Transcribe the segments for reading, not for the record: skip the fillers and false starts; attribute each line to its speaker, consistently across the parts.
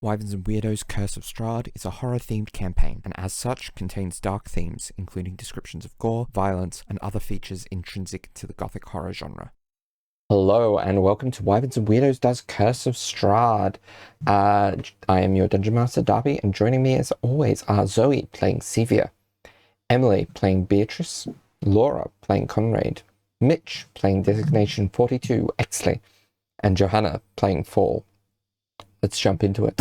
Speaker 1: Wyverns and Weirdos Curse of Strahd is a horror-themed campaign, and as such contains dark themes, including descriptions of gore, violence, and other features intrinsic to the gothic horror genre. Hello, and welcome to Wyverns and Weirdos does Curse of Strahd. I am your Dungeon Master, Darby, and joining me as always are Zoe, playing Sevia, Emily, playing Beatrice, Laura, playing Conrade, Mitch, playing Designation 42, Exley, and Johanna, playing Fall. Let's jump into it.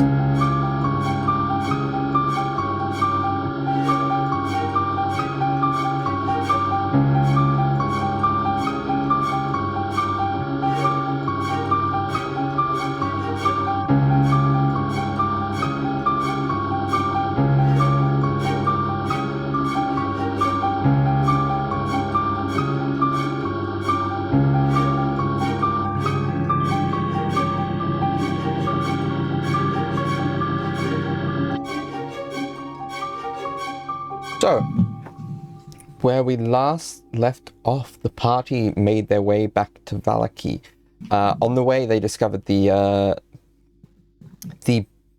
Speaker 1: So, where we last left off, the party made their way back to Vallaki. On the way, they discovered the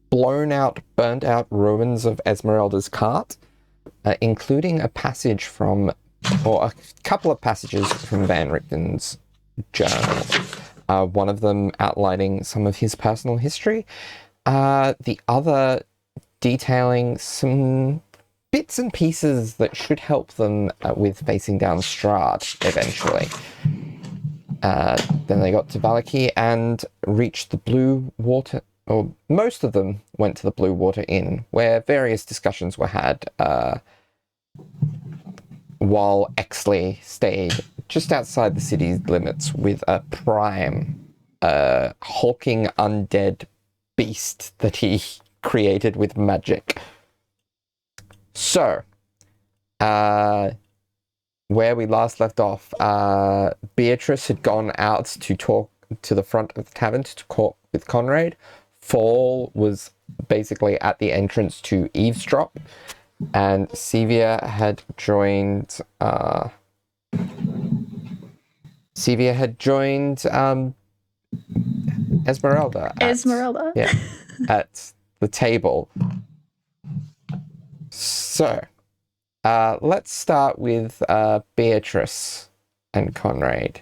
Speaker 1: blown-out, burnt-out ruins of Esmeralda's cart, including a passage from, or a couple of passages from Van Richten's journal. One of them outlining some of his personal history, the other detailing some bits and pieces that should help them with facing down Strahd eventually. Then they got to Vallaki and reached the Blue Water, or most of them went to the Blue Water Inn, where various discussions were had while Exley stayed just outside the city's limits with a prime, hulking undead beast that he created with magic. So, where we last left off, Beatrice had gone out to talk to the front of the tavern to talk with Conrade. Fall was basically at the entrance to eavesdrop, and Sevia had joined. Esmeralda.
Speaker 2: Esmeralda.
Speaker 1: Yeah, at the table. So, let's start with Beatrice and Conrade.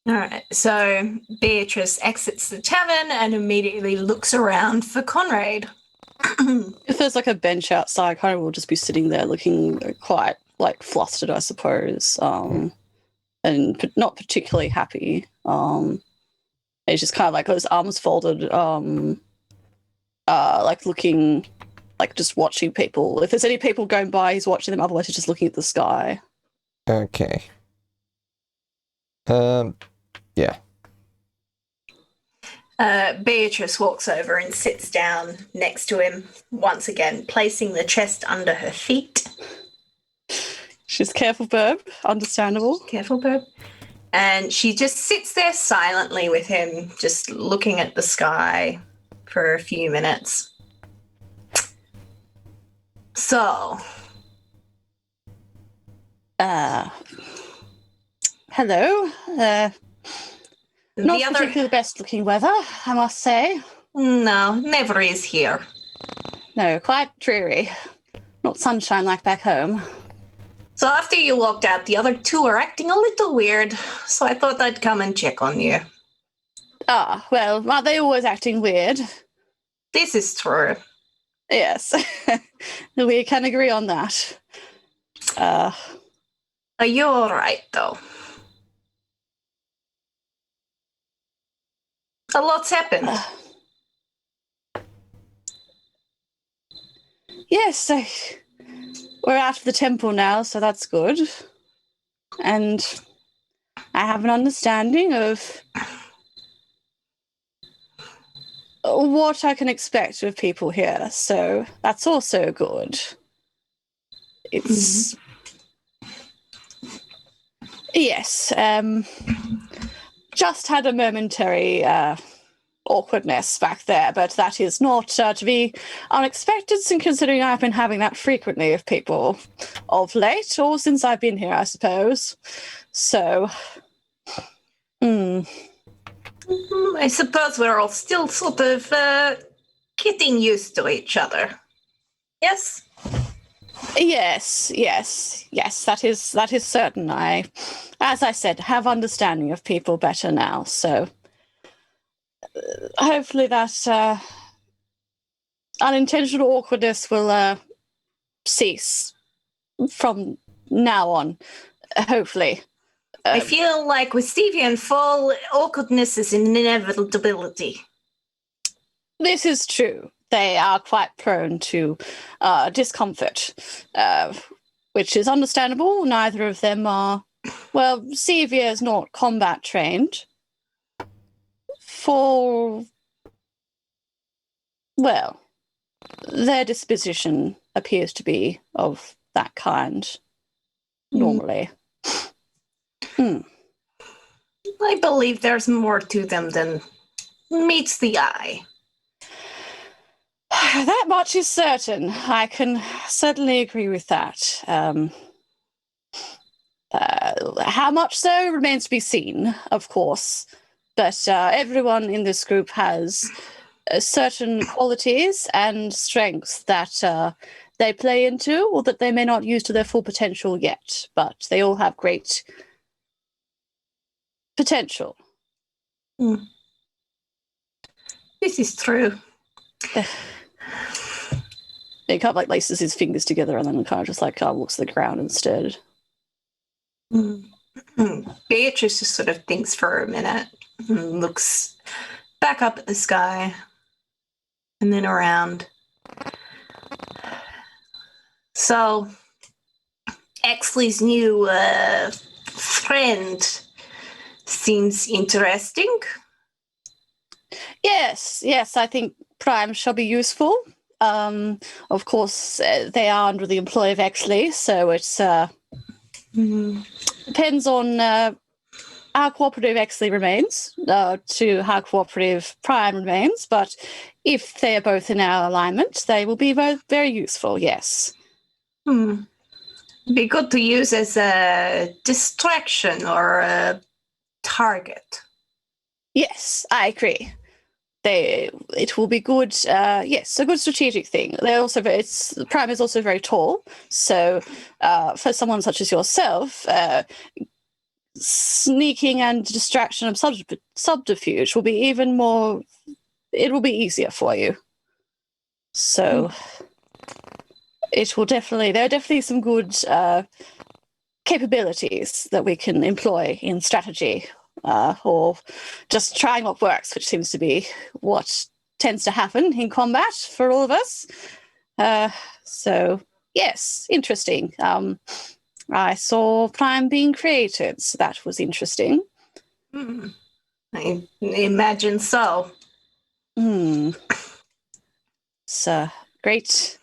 Speaker 2: All right. So Beatrice exits the tavern and immediately looks around for Conrade.
Speaker 3: If there's like a bench outside, kind of will just be sitting there looking quite like flustered, I suppose, and not particularly happy. He's just kind of like got his arms folded, like looking, like just watching people. If there's any people going by, he's watching them. Otherwise, he's just looking at the sky.
Speaker 1: Okay. Yeah.
Speaker 2: Beatrice walks over and sits down next to him, once again, placing the chest under her feet.
Speaker 3: She's careful, Burb. Understandable.
Speaker 2: Careful, Burb. And she just sits there silently with him, just looking at the sky for a few minutes. So.
Speaker 3: Hello. Not particularly the best looking weather, I must say.
Speaker 2: No, never is here.
Speaker 3: No, quite dreary. Not sunshine like back home.
Speaker 2: So after you walked out, the other two are acting a little weird, so I thought I'd come and check on you.
Speaker 3: Ah, well, aren't they always acting weird?
Speaker 2: This is true.
Speaker 3: Yes, we can agree on that.
Speaker 2: Are you all right, though? A lot's happened.
Speaker 3: Yes, we're out of the temple now, so that's good. And I have an understanding of what I can expect of people here, so that's also good. It's... Yes, just had a momentary awkwardness back there, but that is not to be unexpected, considering I've been having that frequently with people of late, or since I've been here, I suppose. So,
Speaker 2: I suppose we're all still sort of getting used to each other. Yes?
Speaker 3: Yes. That is certain. As I said, have understanding of people better now. So hopefully that unintentional awkwardness will cease from now on. Hopefully.
Speaker 2: I feel like with Stevie and Fall, awkwardness is an inevitability.
Speaker 3: This is true. They are quite prone to discomfort, which is understandable. Neither of them are. Well, Sevia is not combat trained. Fall, well, their disposition appears to be of that kind normally.
Speaker 2: I believe there's more to them than meets the eye.
Speaker 3: That much is certain. I can certainly agree with that. How much so remains to be seen, of course. But everyone in this group has certain qualities and strengths that they play into, or that they may not use to their full potential yet. But they all have great potential.
Speaker 2: This is true.
Speaker 3: He kind of laces his fingers together and then kind of just looks at the ground instead.
Speaker 2: Beatrice just sort of thinks for a minute and looks back up at the sky and then around. So, Exley's new friend seems interesting.
Speaker 3: Yes, I think Prime shall be useful. Of course, they are under the employ of Exley, so it's depends on how cooperative Exley remains to how cooperative Prime remains. But if they are both in our alignment, they will be both very useful. Yes.
Speaker 2: Be good to use as a distraction or a target.
Speaker 3: Yes, I agree. It will be good. Yes, a good strategic thing. They're also Prime is also very tall, so for someone such as yourself, sneaking and distraction of subterfuge will be even more. It will be easier for you. So it will definitely. There are definitely some good capabilities that we can employ in strategy. Or just trying what works, which seems to be what tends to happen in combat for all of us. So, yes, interesting. I saw Prime being created, so that was interesting.
Speaker 2: I imagine so.
Speaker 3: It's great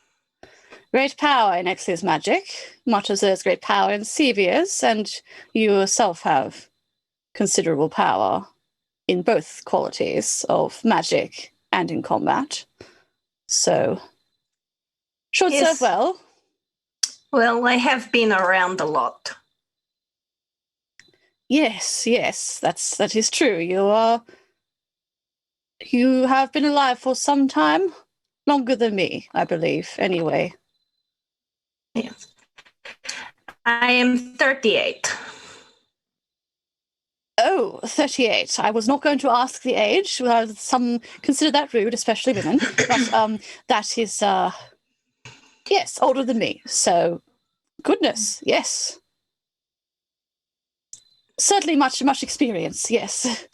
Speaker 3: power in Exley's magic, much as there's great power in Sevia's, and you yourself have considerable power in both qualities of magic and in combat. So, should serve well.
Speaker 2: Well, I have been around a lot.
Speaker 3: Yes, that is true. You have been alive for some time, longer than me, I believe, anyway.
Speaker 2: Yes. I am 38.
Speaker 3: Oh, 38. I was not going to ask the age. Some consider that rude, especially women. But that is, yes, older than me. So, goodness, yes. Certainly much experience, yes.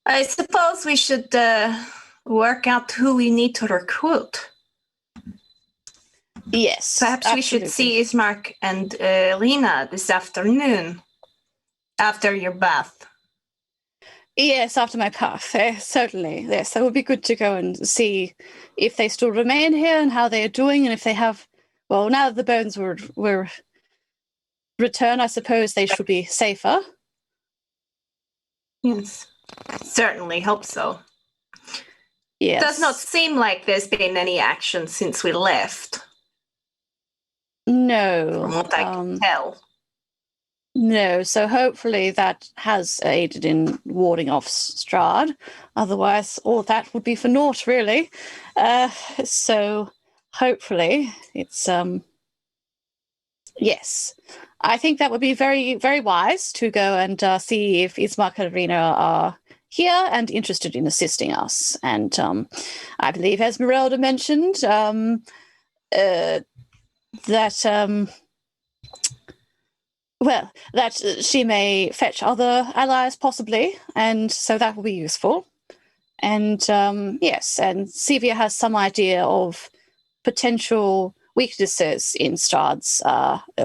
Speaker 2: I suppose we should work out who we need to recruit.
Speaker 3: Yes,
Speaker 2: perhaps
Speaker 3: absolutely.
Speaker 2: We should see Ismark and Lena this afternoon after your bath.
Speaker 3: Yes, after my bath, certainly. Yes, that would be good to go and see if they still remain here and how they are doing, and if they have. Well, now that the bones were returned, I suppose they should be safer.
Speaker 2: Yes, certainly hope so.
Speaker 3: Yes,
Speaker 2: does not seem like there's been any action since we left.
Speaker 3: No.
Speaker 2: From what I can tell.
Speaker 3: No, so hopefully that has aided in warding off Strahd. Otherwise, all that would be for naught, really. So hopefully it's yes. I think that would be very, very wise to go and see if Ismark and Arena are here and interested in assisting us. And I believe Esmeralda mentioned that she may fetch other allies possibly, and so that will be useful. And yes, and Sevia has some idea of potential weaknesses in Strahd's,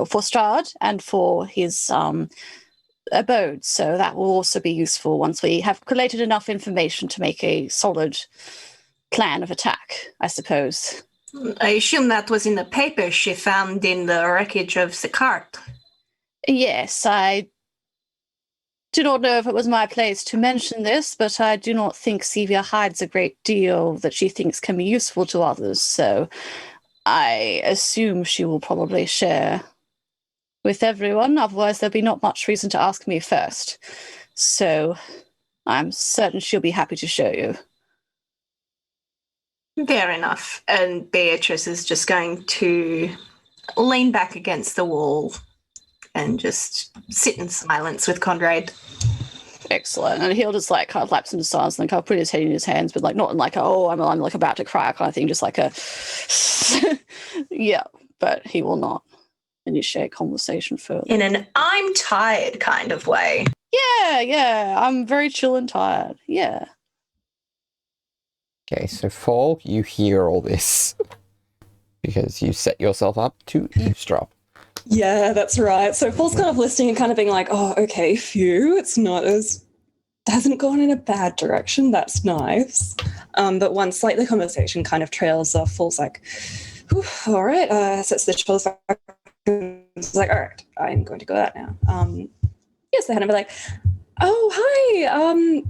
Speaker 3: for Strahd and for his abode. So that will also be useful once we have collated enough information to make a solid plan of attack, I suppose.
Speaker 2: I assume that was in the papers she found in the wreckage of the cart.
Speaker 3: Yes, I do not know if it was my place to mention this, but I do not think Sevia hides a great deal that she thinks can be useful to others, so I assume she will probably share with everyone, otherwise there'll be not much reason to ask me first. So I'm certain she'll be happy to show you.
Speaker 2: Fair enough. And Beatrice is just going to lean back against the wall and just sit in silence with Conrade.
Speaker 3: Excellent. And he'll just like kind of lapse into silence and then kind of put his head in his hands, but like not in like I'm like about to cry kind of thing, just like a yeah, but he will not initiate conversation further.
Speaker 2: In an I'm tired kind of way.
Speaker 3: Yeah, I'm very chill and tired. Yeah.
Speaker 1: Okay, so Fall, you hear all this because you set yourself up to eavesdrop.
Speaker 4: Yeah, that's right. So Fall's kind of listening and kind of being like, oh, okay, phew, hasn't gone in a bad direction. That's nice. But once like the conversation kind of trails off, Fall's like, all right, sets the shoulders back. It's like, all right, I'm going to go out now. Yes, they had to be like, oh, hi.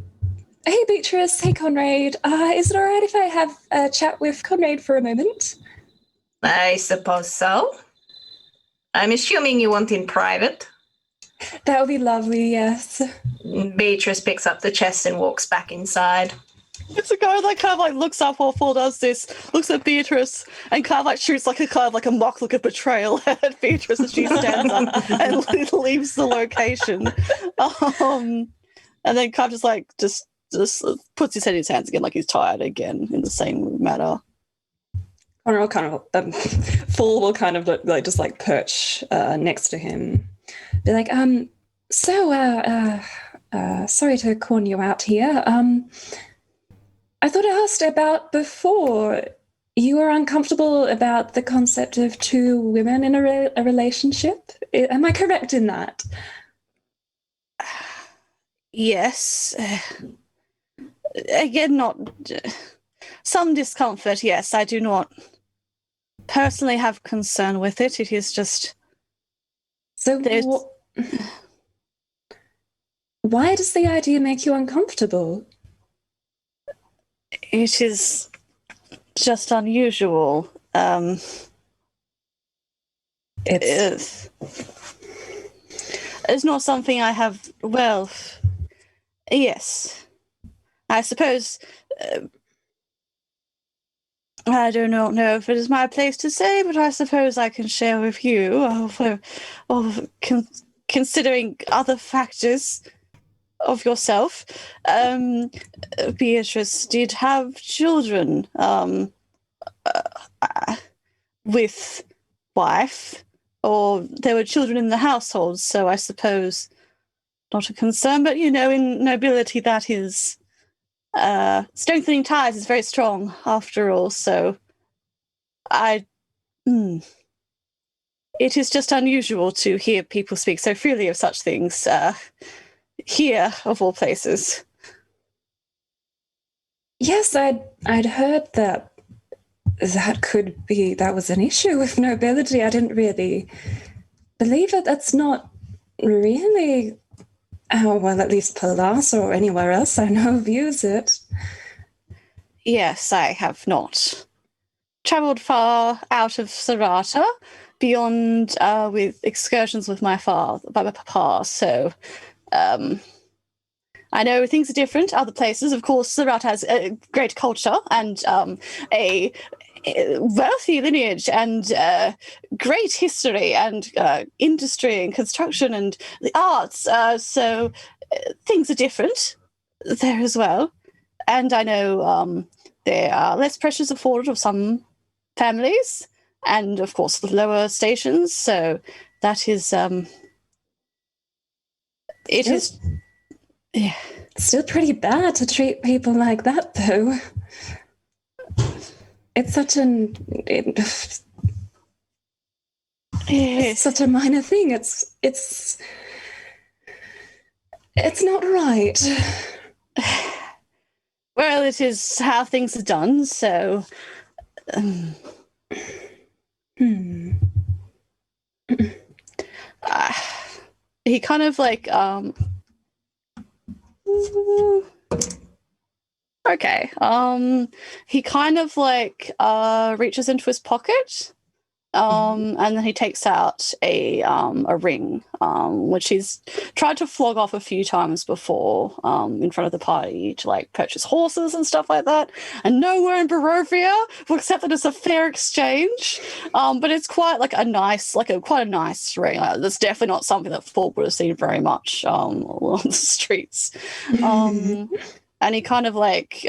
Speaker 4: Hey, Beatrice. Hey, Conrade. Is it all right if I have a chat with Conrade for a moment?
Speaker 2: I suppose so. I'm assuming you want in private.
Speaker 4: That would be lovely, yes.
Speaker 2: Beatrice picks up the chest and walks back inside.
Speaker 3: It's a guy that kind of like looks up while Fall does this, looks at Beatrice, and kind of like shoots like a mock look of betrayal at Beatrice as she stands up and leaves the location. And then kind of just puts his head in his hands again, like he's tired again in the same manner.
Speaker 4: Fall will kind of like just like perch next to him. Be like, sorry to corn you out here. I thought I asked about before. You were uncomfortable about the concept of two women in a relationship. Am I correct in that?
Speaker 3: Yes. Again, not some discomfort. Yes, I do not personally have concern with it. It is just
Speaker 4: so. Why does the idea make you uncomfortable?
Speaker 3: It is just unusual. It's not something I have. Well, yes, I suppose. I do not know if it is my place to say, but I suppose I can share with you considering other factors of yourself. Beatrice did have children with wife, or there were children in the household, so I suppose not a concern, but in nobility that is strengthening ties is very strong after all, so it is just unusual to hear people speak so freely of such things here, of all places.
Speaker 4: Yes, I'd heard that was an issue with nobility. I didn't really believe it. That's not really well, at least Palas or anywhere else I know views it.
Speaker 3: Yes, I have not travelled far out of Sarata beyond with excursions with my papa. So I know things are different. Other places, of course, the route has a great culture and a wealthy lineage and great history and industry and construction and the arts. So things are different there as well. And I know there are less pressures afforded of some families and, of course, the lower stations. So that is... it is... Yeah.
Speaker 4: Still pretty bad to treat people like that, though. It's such it's such a minor thing. It's not right.
Speaker 3: Well, it is how things are done, so... he kind of like... Okay. He kind of like reaches into his pocket, and then he takes out a ring, which he's tried to flog off a few times before, in front of the party to like purchase horses and stuff like that. And nowhere in Barovia will accept that it's a fair exchange. But it's quite like a nice, quite a nice ring. That's definitely not something that Fall would have seen very much on the streets. And he kind of like,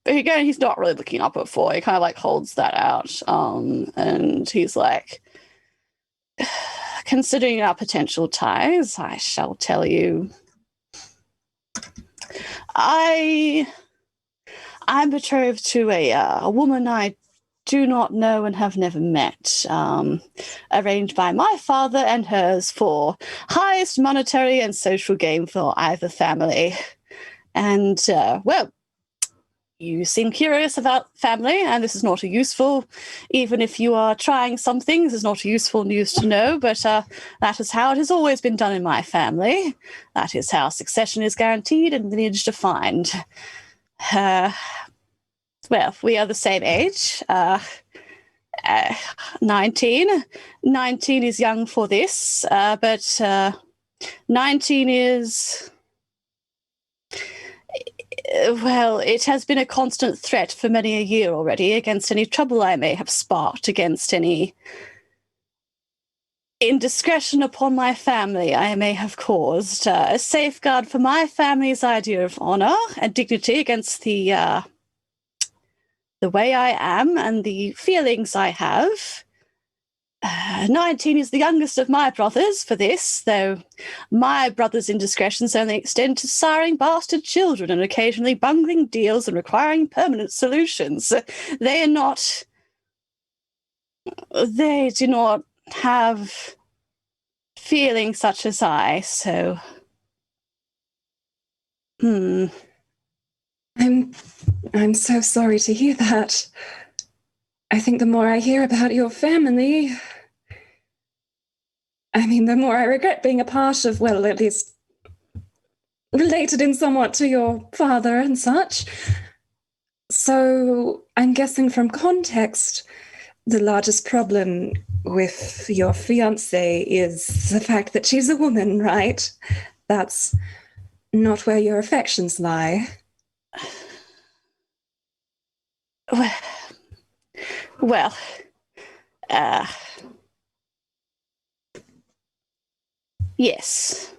Speaker 3: again, he's not really looking up at Four. He kind of like holds that out. And he's like, considering our potential ties, I shall tell you, I'm betrothed to a woman I do not know and have never met, arranged by my father and hers for highest monetary and social gain for either family. And, well, you seem curious about family, and this is not a useful, even if you are trying some things, it's not a useful news to know, but that is how it has always been done in my family. That is how succession is guaranteed and lineage defined. Well, we are the same age. 19. 19 is young for this, but 19 is... Well, it has been a constant threat for many a year already against any trouble I may have sparked, against any indiscretion upon my family I may have caused, a safeguard for my family's idea of honour and dignity against the way I am and the feelings I have. 19 is the youngest of my brothers for this, though my brother's indiscretions only extend to siring bastard children and occasionally bungling deals and requiring permanent solutions. They do not have feelings such as I, so...
Speaker 4: I'm so sorry to hear that. I think the more I hear about your family, the more I regret being a part of, well, at least related in somewhat to your father and such. So I'm guessing from context, the largest problem with your fiancée is the fact that she's a woman, right? That's not where your affections lie.
Speaker 3: Well, yes.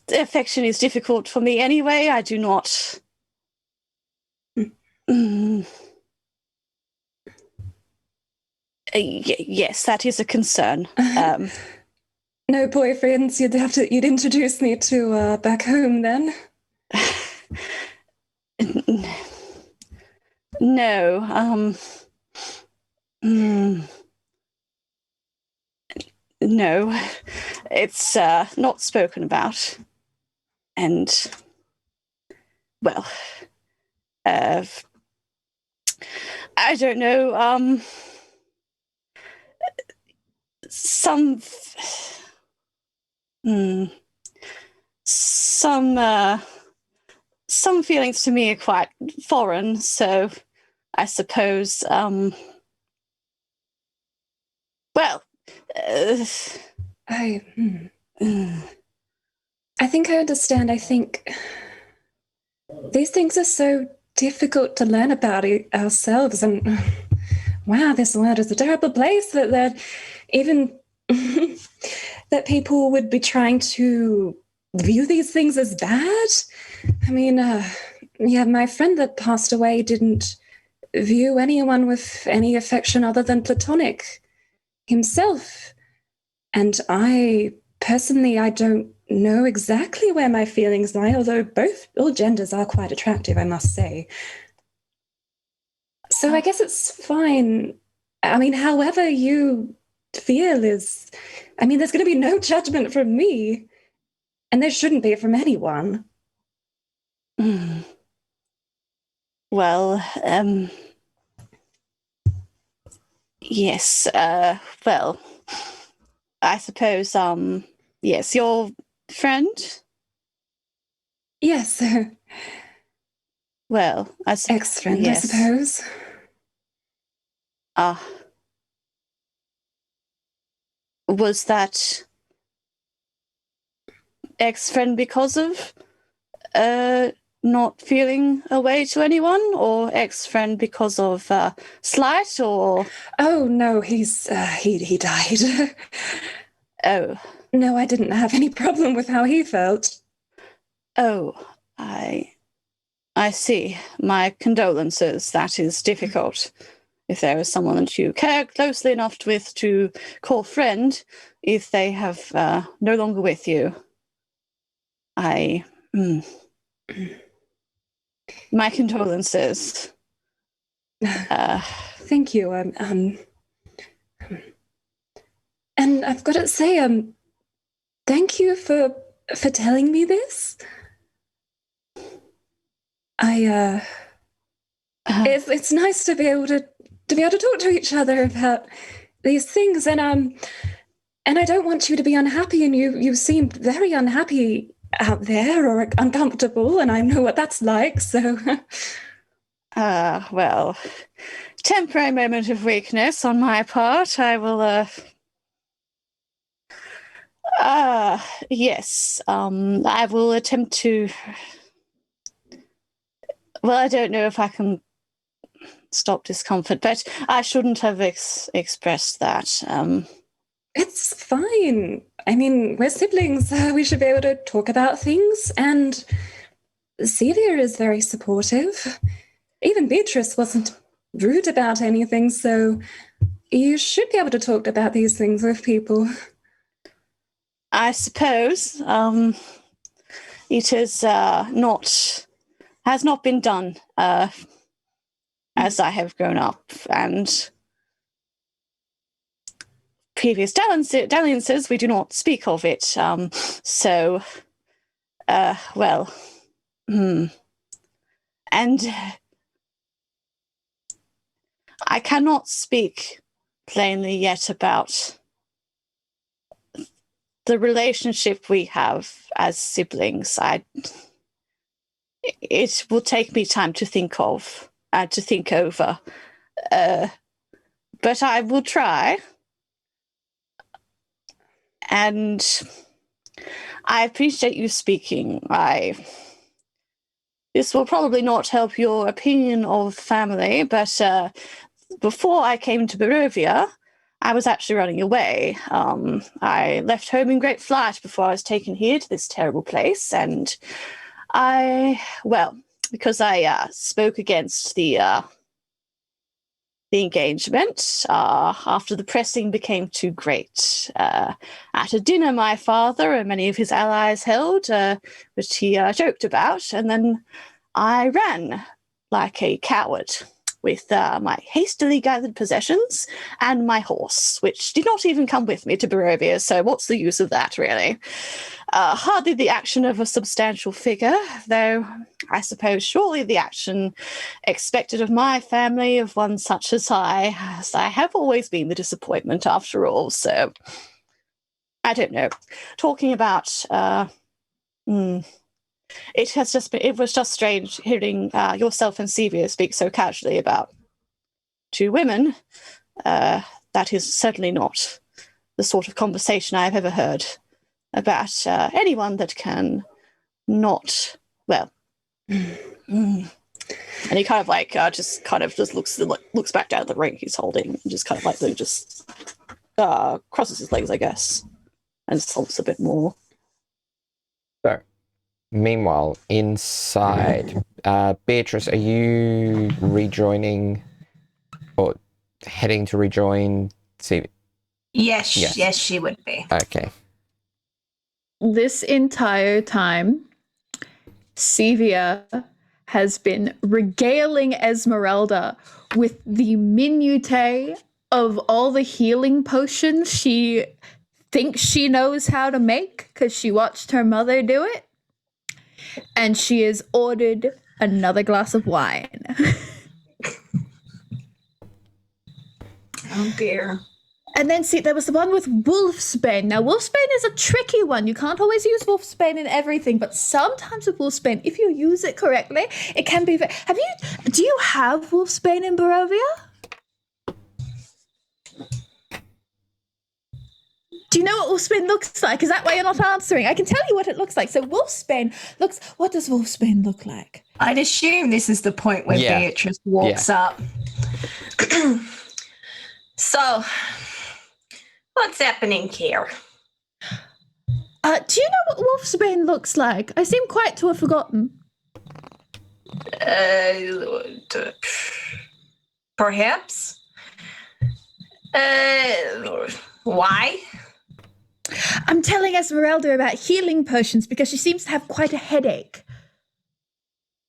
Speaker 3: Affection is difficult for me anyway. I do not... yes, that is a concern.
Speaker 4: No boyfriends. You'd introduce me to back home then.
Speaker 3: No. No, it's not spoken about. And, well, I don't know, some feelings to me are quite foreign, so I suppose, well,
Speaker 4: I think I understand. I think these things are so difficult to learn about ourselves, and wow, this world is a terrible place that even that people would be trying to view these things as bad. I mean, yeah, my friend that passed away didn't view anyone with any affection other than platonic himself. And I personally, I don't know exactly where my feelings lie, although all genders are quite attractive, I must say. So I guess it's fine. I mean, however you feel is, I mean, there's going to be no judgment from me, and there shouldn't be from anyone.
Speaker 3: Well, yes, well, I suppose, yes, your friend?
Speaker 4: Yes,
Speaker 3: Well,
Speaker 4: ex-friend,
Speaker 3: yes.
Speaker 4: I suppose.
Speaker 3: Was that ex-friend because of not feeling a way to anyone, or ex-friend because of slight, or?
Speaker 4: Oh no, he died.
Speaker 3: Oh.
Speaker 4: No, I didn't have any problem with how he felt.
Speaker 3: Oh, I see. My condolences. That is difficult. If there is someone that you care closely enough with to call friend, if they have no longer with you, my condolences.
Speaker 4: Thank you. And I've got to say, thank you for telling me this. It's nice to be able to talk to each other about these things, and I don't want you to be unhappy, and you seem very unhappy out there or uncomfortable, and I know what that's like, so.
Speaker 3: Well, temporary moment of weakness on my part. I will, yes, I will attempt to, well, I don't know if I can stop discomfort, but I shouldn't have expressed that.
Speaker 4: It's fine. I mean, we're siblings. We should be able to talk about things, and Celia is very supportive. Even Beatrice wasn't rude about anything, so you should be able to talk about these things with people.
Speaker 3: I suppose it is has not been done as I have grown up, and previous dalliances we do not speak of it. So, well, and I cannot speak plainly yet about the relationship we have as siblings. It will take me time to think of, to think over. But I will try. And I appreciate you speaking. This will probably not help your opinion of family, but before I came to Barovia, I was actually running away. I left home in great flight before I was taken here to this terrible place, and because I spoke against the engagement after the pressing became too great. At a dinner my father and many of his allies held, which he joked about, and then I ran like a coward with my hastily gathered possessions and my horse, which did not even come with me to Barovia, so what's the use of that, really? Hardly the action of a substantial figure, though I suppose surely the action expected of my family, of one such as I have always been the disappointment after all, so I don't know. Talking about it was just strange hearing yourself and Sevia speak so casually about to women, that is certainly not the sort of conversation I have ever heard about anyone that can not, well, and he kind of like just looks back down at the ring he's holding and just kind of like just crosses his legs, I guess, and salts a bit more.
Speaker 1: So, meanwhile, inside, Beatrice, are you rejoining or heading to rejoin?
Speaker 2: Yes, she would be.
Speaker 1: Okay.
Speaker 5: This entire time, Sevia has been regaling Esmeralda with the minutiae of all the healing potions she thinks she knows how to make because she watched her mother do it. And she has ordered another glass of wine.
Speaker 2: Oh dear.
Speaker 5: And then, see, there was the one with Wolfsbane. Now, Wolfsbane is a tricky one. You can't always use Wolfsbane in everything, but sometimes with Wolfsbane, if you use it correctly, it can be... Do you have Wolfsbane in Barovia? Do you know what Wolfsbane looks like? Is that why you're not answering? I can tell you what it looks like. So Wolfsbane looks... What does Wolfsbane look like?
Speaker 2: I'd assume this is the point where Beatrice walks up. So... what's happening here?
Speaker 5: Do you know what Wolfsbane looks like? I seem quite to have forgotten.
Speaker 2: Perhaps. Why?
Speaker 5: I'm telling Esmeralda about healing potions because she seems to have quite a headache.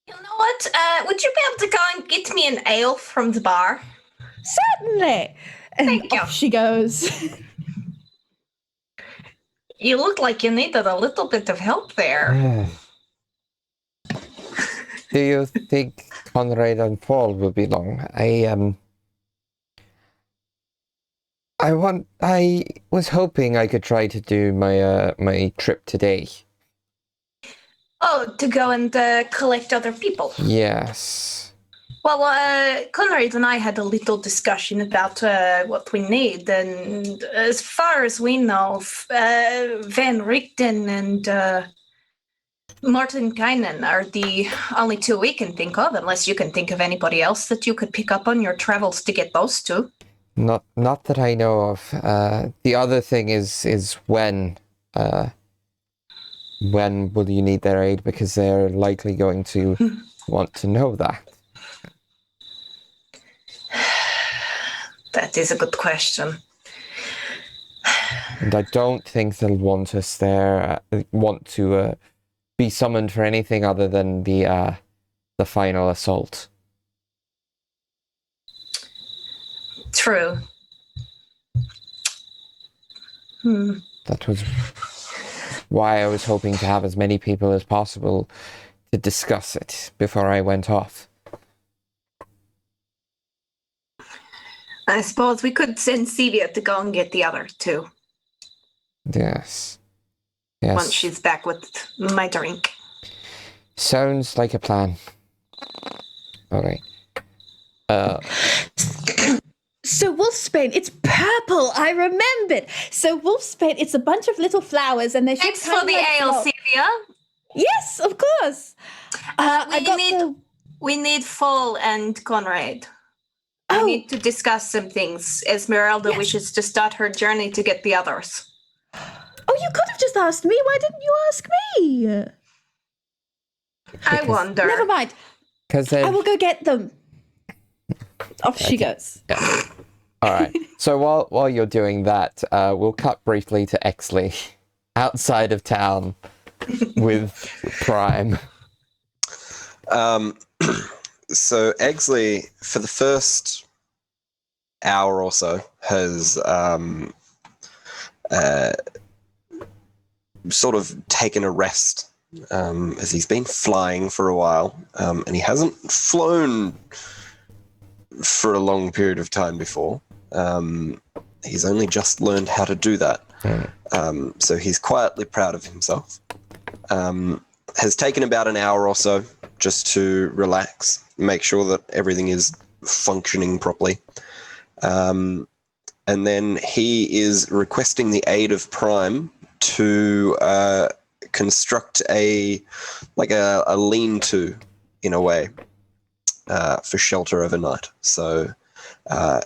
Speaker 2: You know what? Would you be able to go and get me an ale from the bar?
Speaker 5: Certainly. And
Speaker 2: Thank you.
Speaker 5: off she goes.
Speaker 2: You look like you needed a little bit of help there.
Speaker 1: Do you think Conrade and Fall will be long? I was hoping I could try to do my trip today.
Speaker 2: Oh, to go and collect other people.
Speaker 1: Yes.
Speaker 2: Well, Conrade and I had a little discussion about what we need, and as far as we know, Van Richten and Martin Kynan are the only two we can think of, unless you can think of anybody else that you could pick up on your travels to get those two.
Speaker 1: Not that I know of. The other thing is when will you need their aid? Because they're likely going to want to know that.
Speaker 2: That is a good question.
Speaker 1: And I don't think they'll want us there. Want to be summoned for anything other than the final assault.
Speaker 2: True.
Speaker 1: That was why I was hoping to have as many people as possible to discuss it before I went off.
Speaker 2: I suppose we could send Sevia to go and get the other two.
Speaker 1: Yes.
Speaker 2: Once she's back with my drink.
Speaker 1: Sounds like a plan. All right.
Speaker 5: So Wolfsbane, it's purple. I remembered. So Wolfsbane, it's a bunch of little flowers, and they should.
Speaker 2: Thanks for the ale, Sevia.
Speaker 5: Yes, of course.
Speaker 2: We need Fall and Conrade.
Speaker 5: Oh.
Speaker 2: We need to discuss some things. Esmeralda wishes to start her journey to get the others.
Speaker 5: Oh, you could have just asked me. Why didn't you ask me?
Speaker 2: I wonder.
Speaker 5: Never mind. I will go get them. Off she goes.
Speaker 1: Yeah. All right. So while you're doing that, we'll cut briefly to Exley outside of town with Prime.
Speaker 6: So Exley, for the first hour or so, has sort of taken a rest as he's been flying for a while, and he hasn't flown for a long period of time before. He's only just learned how to do that. So he's quietly proud of himself. Has taken about an hour or so just to relax, make sure that everything is functioning properly. And then he is requesting the aid of Prime to construct a lean-to, in a way, for shelter overnight. So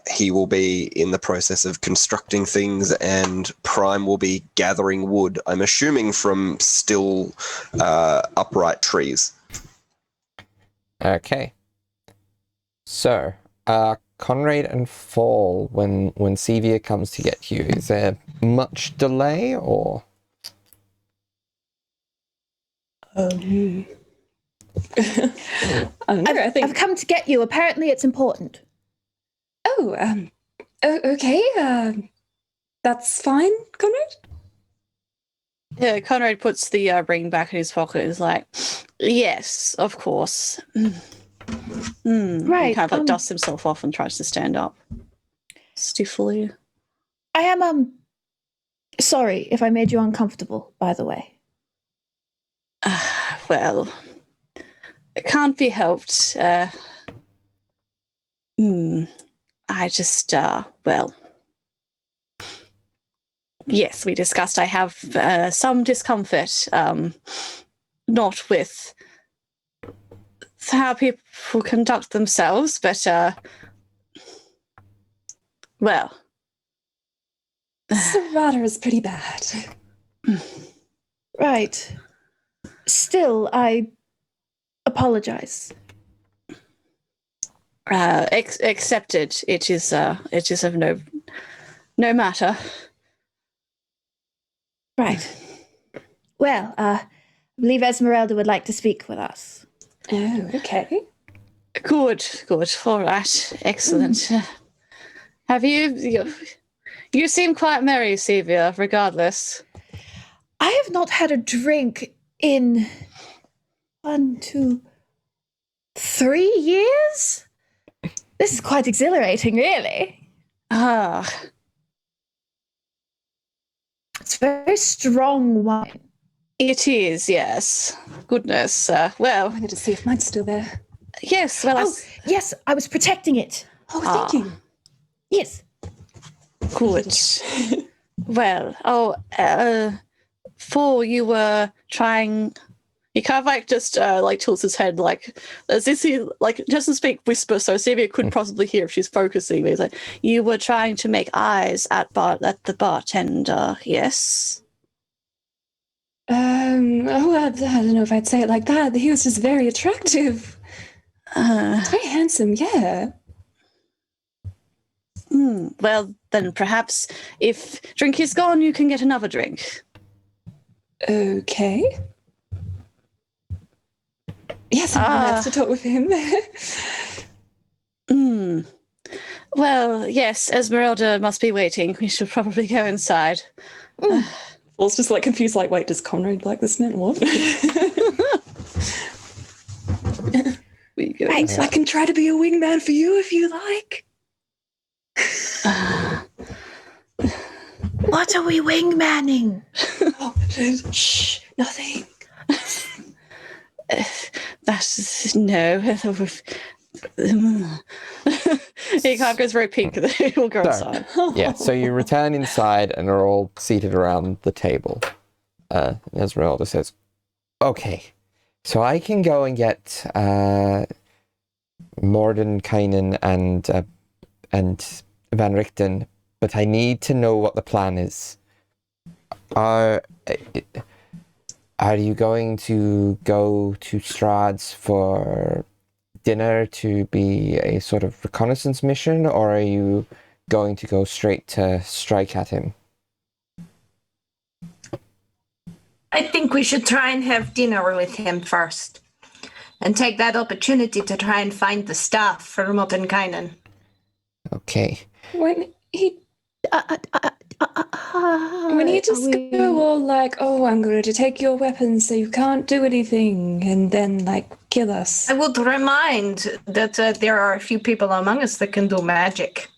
Speaker 6: he will be in the process of constructing things, and Prime will be gathering wood, I'm assuming from still upright trees.
Speaker 1: Okay. So, Conrade and Fall, when Sevia comes to get you, is there much delay, or?
Speaker 4: I don't know, I think.
Speaker 5: I've come to get you. Apparently, it's important.
Speaker 4: Okay. That's fine, Conrad?
Speaker 3: Yeah, Conrad puts the ring back in his pocket and is like, yes, of course.
Speaker 5: Right.
Speaker 3: He kind of like dusts himself off and tries to stand up stiffly.
Speaker 5: I am, sorry if I made you uncomfortable, by the way.
Speaker 3: Well, it can't be helped. I just, well... Yes, we discussed I have some discomfort, not with how people conduct themselves, but, well.
Speaker 4: Serrata is pretty bad.
Speaker 5: Right. Still, I apologize.
Speaker 3: Accepted. It is of no matter.
Speaker 5: Right. Well, I believe Esmeralda would like to speak with us.
Speaker 4: Oh, okay.
Speaker 3: Good. All right. Excellent. Have you seem quite merry, Sevia, regardless.
Speaker 5: I have not had a drink in 1, 2, 3 years? This is quite exhilarating, really. It's very strong wine.
Speaker 3: It is, yes. Goodness. Well,
Speaker 4: I need to see if mine's still there.
Speaker 3: yes. Well,
Speaker 5: Yes, I was protecting it.
Speaker 4: Oh, thank you.
Speaker 5: Yes.
Speaker 3: good. Well, for you were trying. He kind of like just like tilts his head like as if he like doesn't speak whisper, so Sevia could possibly hear if she's focusing. He's like, you were trying to make eyes at the bartender, yes?
Speaker 4: I don't know if I'd say it like that. He was just very attractive. Very handsome, yeah.
Speaker 3: Well, then perhaps if drink is gone, you can get another drink.
Speaker 4: Okay. Yes, I'm nice to talk with him.
Speaker 3: Well, yes, Esmeralda must be waiting. We should probably go inside.
Speaker 4: Paul's just like confused, like, wait, does Conrad like this man? What?
Speaker 5: Right.
Speaker 4: I can try to be a wingman for you if you like.
Speaker 5: What are we wingmanning?
Speaker 4: Oh, shh, nothing.
Speaker 3: That's no. He kind of goes very pink and then he'll go inside.
Speaker 1: Yeah, so you return inside and are all seated around the table. Esmeralda says, okay, so I can go and get Mordenkainen and Van Richten, but I need to know what the plan is. Are you going to go to Strahd's for dinner to be a sort of reconnaissance mission, or are you going to go straight to strike at him?
Speaker 2: I think we should try and have dinner with him first and take that opportunity to try and find the staff for Mordenkainen.
Speaker 1: Okay.
Speaker 4: When he just go all like, oh, I'm going to take your weapons so you can't do anything, and then like kill us.
Speaker 2: I would remind that there are a few people among us that can do magic.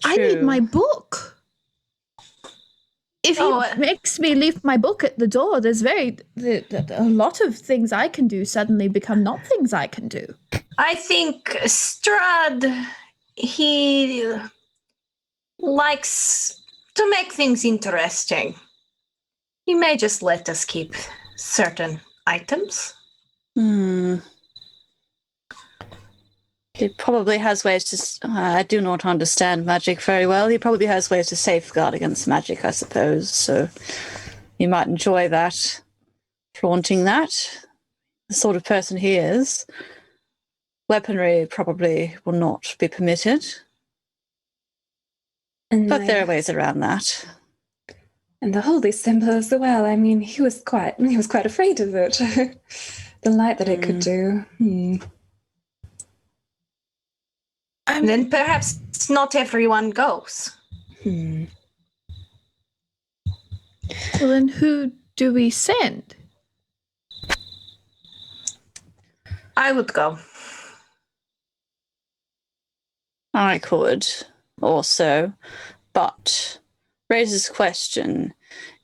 Speaker 5: I need my book. if
Speaker 2: Oh,
Speaker 5: he makes me leave my book at the door, there's a lot of things I can do suddenly become not things I can do.
Speaker 2: I think Strahd, he likes to make things interesting. He may just let us keep certain items.
Speaker 3: He probably has ways to... I do not understand magic very well. He probably has ways to safeguard against magic, I suppose. So you might enjoy that, flaunting that. The sort of person he is. Weaponry probably will not be permitted.
Speaker 4: And
Speaker 3: But there are ways around that.
Speaker 4: And the holy symbol as well. I mean, he was quite afraid of it. The light that it could do.
Speaker 2: Then perhaps not everyone goes.
Speaker 5: Well, then who do we send?
Speaker 2: I would go.
Speaker 3: I could also, but raises question,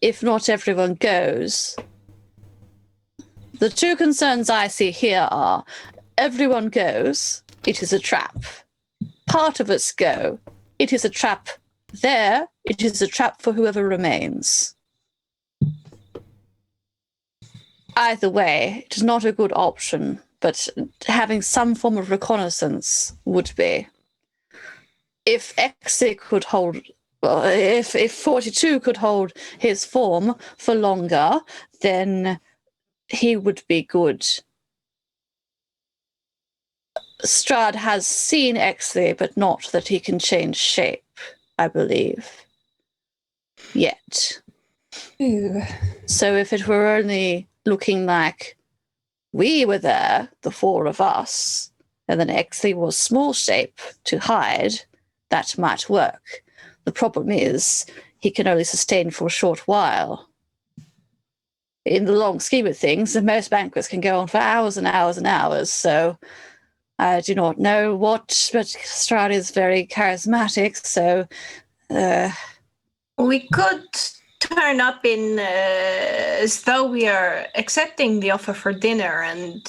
Speaker 3: if not everyone goes, the two concerns I see here are, everyone goes, it is a trap. Part of us go, it is a trap there, it is a trap for whoever remains. Either way, it is not a good option, but having some form of reconnaissance would be. If Exi could hold, well, if 42 could hold his form for longer, then he would be good. Strahd has seen Exi, but not that he can change shape, I believe. Yet.
Speaker 4: Ooh.
Speaker 3: So if it were only looking like we were there, the four of us, and then Exi was small shape to hide, that might work. The problem is he can only sustain for a short while. In the long scheme of things, most banquets can go on for hours and hours and hours, so I do not know what, but Strahd is very charismatic, so...
Speaker 2: We could turn up in as though we are accepting the offer for dinner, and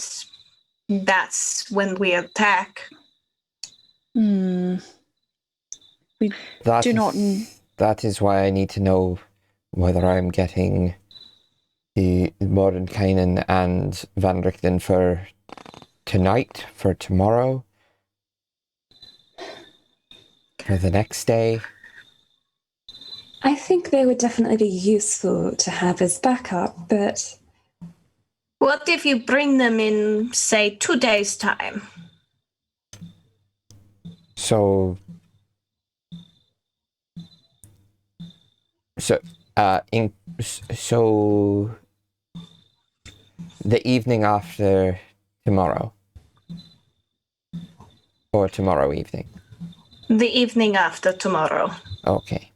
Speaker 2: that's when we attack.
Speaker 1: That is why I need to know whether I'm getting the Mordenkainen and Van Richten for tonight, for tomorrow, for the next day.
Speaker 4: I think they would definitely be useful to have as backup, but...
Speaker 2: What if you bring them in, say, 2 days' time?
Speaker 1: So the evening after tomorrow, or tomorrow evening.
Speaker 2: The evening after tomorrow.
Speaker 1: Okay.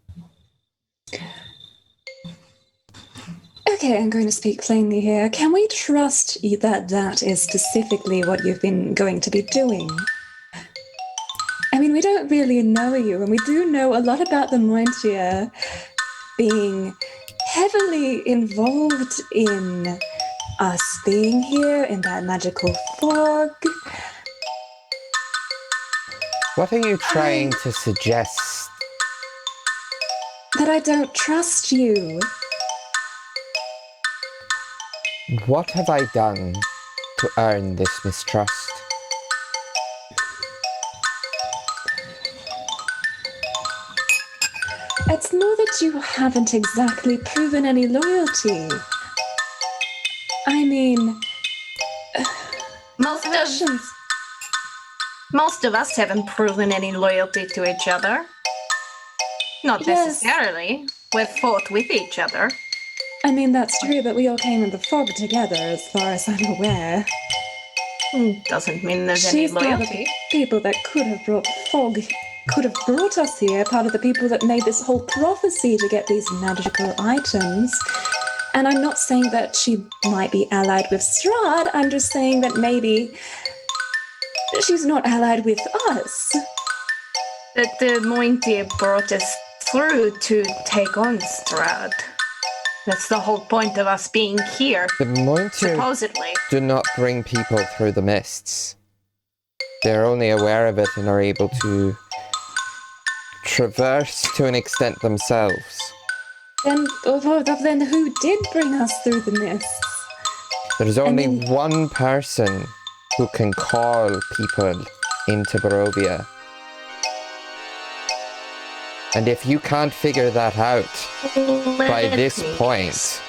Speaker 4: Okay, I'm going to speak plainly here. Can we trust that that is specifically what you've been going to be doing? I mean, we don't really know you, and we do know a lot about the Mointia being heavily involved in us being here in that magical fog.
Speaker 1: What are you trying to suggest?
Speaker 4: That I don't trust you.
Speaker 1: What have I done to earn this mistrust?
Speaker 4: It's more that you haven't exactly proven any loyalty. I mean,
Speaker 2: Most of us haven't proven any loyalty to each other. Not
Speaker 4: Yes.
Speaker 2: necessarily. We've fought with each other.
Speaker 4: I mean, that's true, but we all came in the fog together, as far as I'm aware.
Speaker 2: Doesn't mean there's
Speaker 4: She's
Speaker 2: any
Speaker 4: part of the
Speaker 2: loyalty.
Speaker 4: people that could have brought fog, could have brought us here, part of the people that made this whole prophecy to get these magical items. And I'm not saying that she might be allied with Strahd, I'm just saying that maybe she's not allied with us.
Speaker 2: That the Mointia brought us through to take on Strahd. That's the whole point of us being here,
Speaker 1: The Mointir
Speaker 2: supposedly.
Speaker 1: do not bring people through the mists. They're only aware of it and are able to traverse to an extent themselves.
Speaker 4: Then who did bring us through the mists?
Speaker 1: There's only
Speaker 4: mean-
Speaker 1: one person who can call people into Barovia. And if you can't figure that out by this point,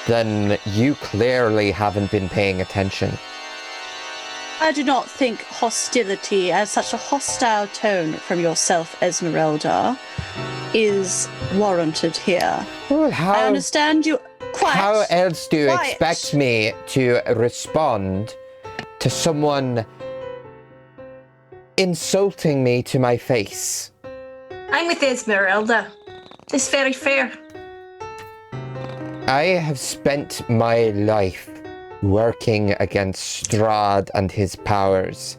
Speaker 1: then you clearly haven't been paying attention.
Speaker 3: I do not think hostility and such a hostile tone from yourself, Esmeralda, is warranted here.
Speaker 1: Well,
Speaker 3: I understand you. Quiet.
Speaker 1: How else do you
Speaker 3: Quiet.
Speaker 1: expect me to respond to someone insulting me to my face?
Speaker 2: I'm with Esmeralda. It's very fair.
Speaker 1: I have spent my life working against Strahd and his powers.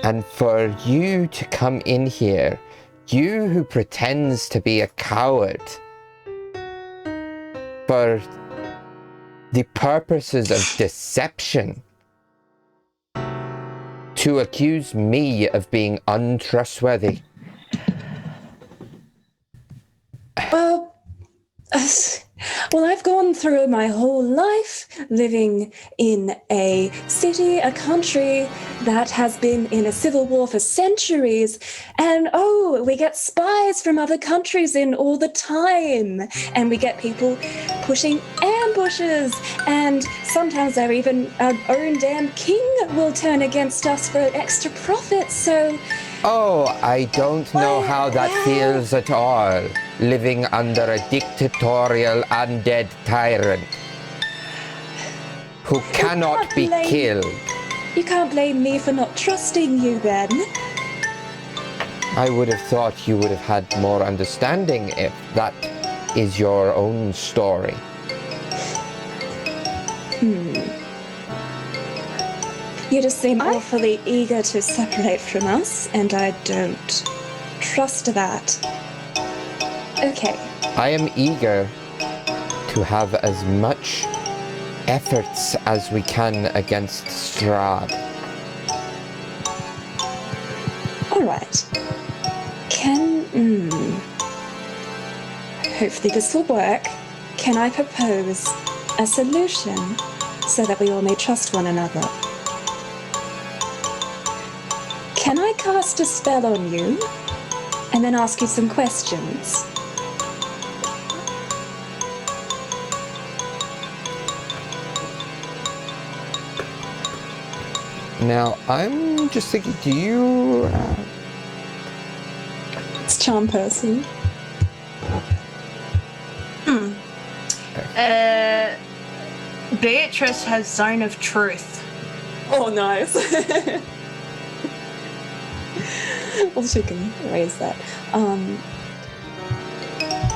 Speaker 1: And for you to come in here, you who pretends to be a coward, for the purposes of deception, to accuse me of being untrustworthy.
Speaker 4: Well, I've gone through my whole life living in a city, a country that has been in a civil war for centuries. And we get spies from other countries in all the time. And we get people pushing ambushes. And sometimes our own damn king will turn against us for extra profit. So,
Speaker 1: Oh, I don't know how that feels at all, living under a dictatorial undead tyrant who cannot be killed.
Speaker 4: you can't blame me for not trusting you then.
Speaker 1: I would have thought you would have had more understanding if that is your own story.
Speaker 4: You just seem awfully eager to separate from us, and I don't trust that. Okay.
Speaker 1: I am eager to have as much efforts as we can against Strahd.
Speaker 4: All right. Hopefully this will work. Can I propose a solution so that we all may trust one another? Can I cast a spell on you and then ask you some questions?
Speaker 1: Now, I'm just thinking, do you...
Speaker 4: It's charm person.
Speaker 2: Beatrice has Zone of Truth.
Speaker 4: Oh, nice. Well, she can raise that.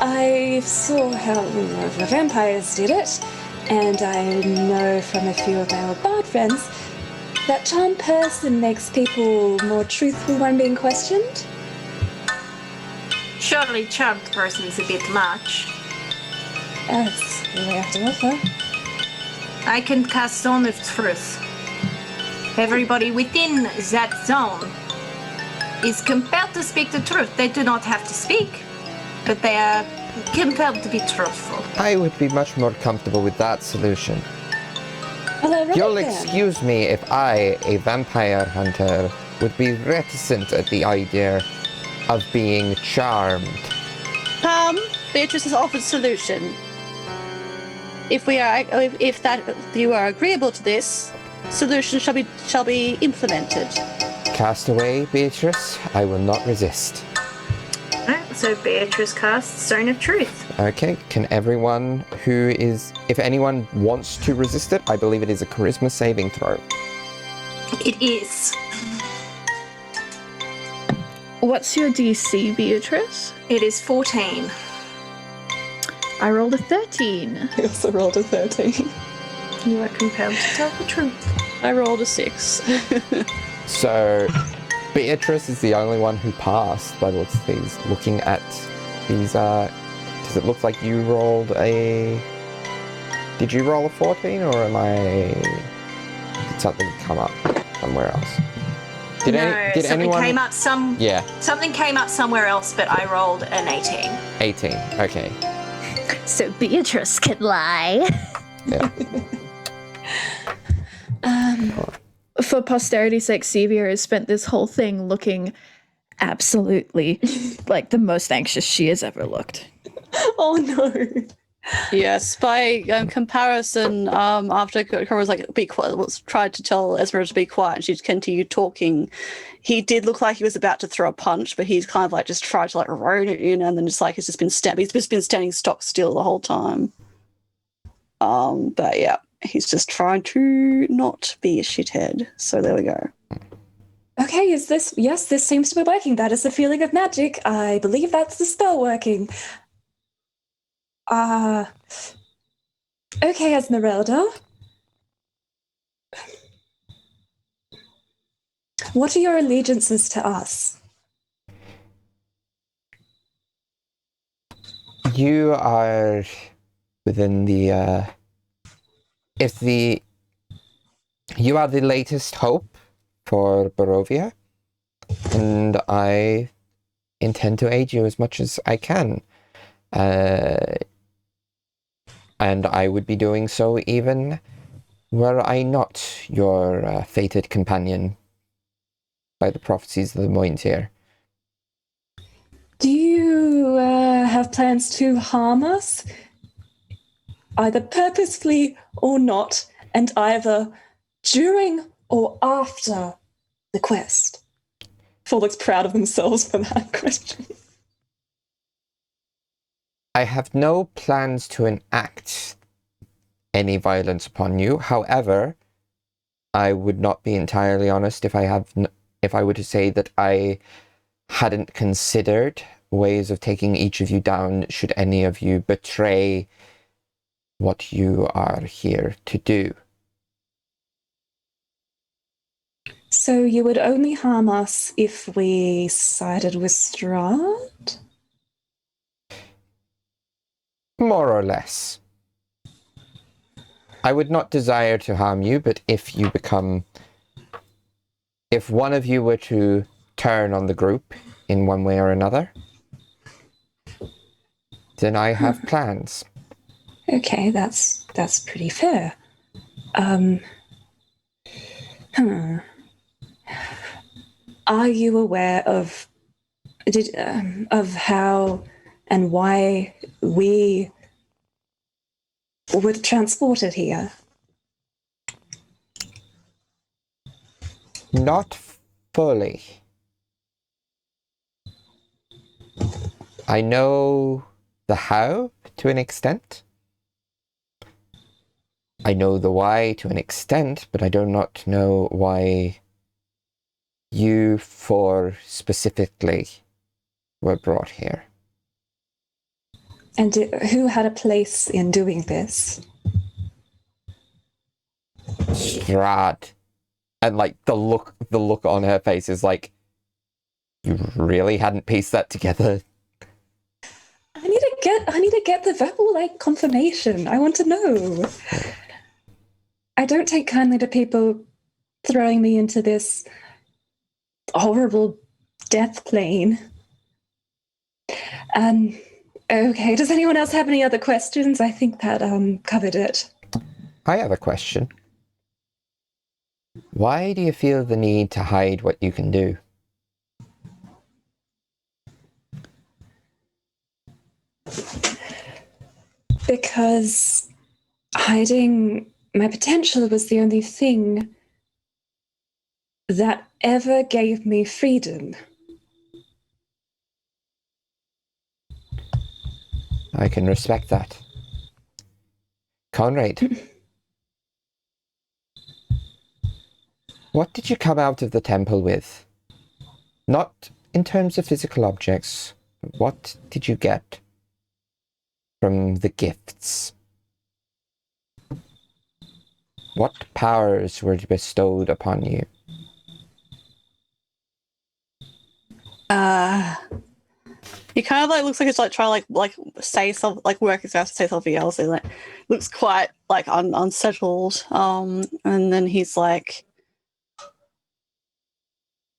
Speaker 4: I saw how the vampires did it, and I know from a few of my old bard friends that charm person makes people more truthful when being questioned.
Speaker 2: Surely charmed person's a bit much.
Speaker 4: That's what I have to offer.
Speaker 2: I can cast Zone of Truth. Everybody within that zone is compelled to speak the truth. They do not have to speak, but they are compelled to be truthful.
Speaker 1: I would be much more comfortable with that solution.
Speaker 4: Well, all right
Speaker 1: You'll
Speaker 4: then.
Speaker 1: excuse me if I, a vampire hunter, would be reticent at the idea of being charmed.
Speaker 3: Beatrice has offered solution. If you are agreeable to this, solution shall be implemented.
Speaker 1: Cast away, Beatrice. I will not resist.
Speaker 2: Alright, so Beatrice casts Zone of Truth.
Speaker 1: Okay, can everyone if anyone wants to resist it, I believe it is a charisma saving throw.
Speaker 2: It is.
Speaker 5: What's your DC, Beatrice?
Speaker 2: It is 14.
Speaker 5: I rolled a 13.
Speaker 4: I also rolled a 13.
Speaker 2: You are compelled to tell the truth.
Speaker 3: I rolled a 6.
Speaker 1: So, Beatrice is the only one who passed by the looks of things. Looking at these, does it look like you rolled a... Did you roll a 14, or did something come up somewhere else? Did
Speaker 2: something
Speaker 1: anyone...
Speaker 2: came up
Speaker 1: Yeah.
Speaker 2: Something came up somewhere else, but I rolled an 18.
Speaker 1: 18, okay.
Speaker 5: So Beatrice can lie.
Speaker 1: Yeah.
Speaker 5: For posterity's sake, Sevia has spent this whole thing looking absolutely like the most anxious she has ever looked.
Speaker 4: Oh no.
Speaker 3: Yes, by comparison, after Cora was like, be quiet, tried to tell Esmeralda to be quiet, and she continued talking, he did look like he was about to throw a punch, but he's kind of like just tried to like rein it in, and then just like he's just been standing stock still the whole time. But yeah, he's just trying to not be a shithead. So there we go.
Speaker 4: Okay, yes, this seems to be working. That is the feeling of magic. I believe that's the spell working. Okay, Esmeralda. What are your allegiances to us?
Speaker 1: You are within the, you are the latest hope for Barovia, and I intend to aid you as much as I can. And I would be doing so even were I not your fated companion by the prophecies of the Mointir.
Speaker 4: Do you have plans to harm us? Either purposefully or not, and either during or after the quest? Four looks proud of themselves for that question.
Speaker 1: I have no plans to enact any violence upon you. However, I would not be entirely honest if I were to say that I hadn't considered ways of taking each of you down should any of you betray what you are here to do.
Speaker 4: So you would only harm us if we sided with Strahd?
Speaker 1: More or less. I would not desire to harm you, but if one of you were to turn on the group in one way or another, then I have plans.
Speaker 4: Okay, that's pretty fair. Are you aware of how and why we were transported here?
Speaker 1: Not fully. I know the how to an extent. I know the why to an extent, but I do not know why you four specifically were brought here.
Speaker 4: And who had a place in doing this?
Speaker 1: Strahd. And like the look on her face is like, you really hadn't pieced that together.
Speaker 4: I need to get the verbal like confirmation. I want to know. I don't take kindly to people throwing me into this horrible death plane. Okay, does anyone else have any other questions? I think that covered it.
Speaker 1: I have a question. Why do you feel the need to hide what you can do?
Speaker 4: Because hiding my potential was the only thing that ever gave me freedom.
Speaker 1: I can respect that. Conrade. What did you come out of the temple with? Not in terms of physical objects, but what did you get from the gifts? What powers were bestowed upon you?
Speaker 3: He kind of like looks like he's like trying to like say something, like work his mouth to say something else. And like looks quite like unsettled. And then he's like,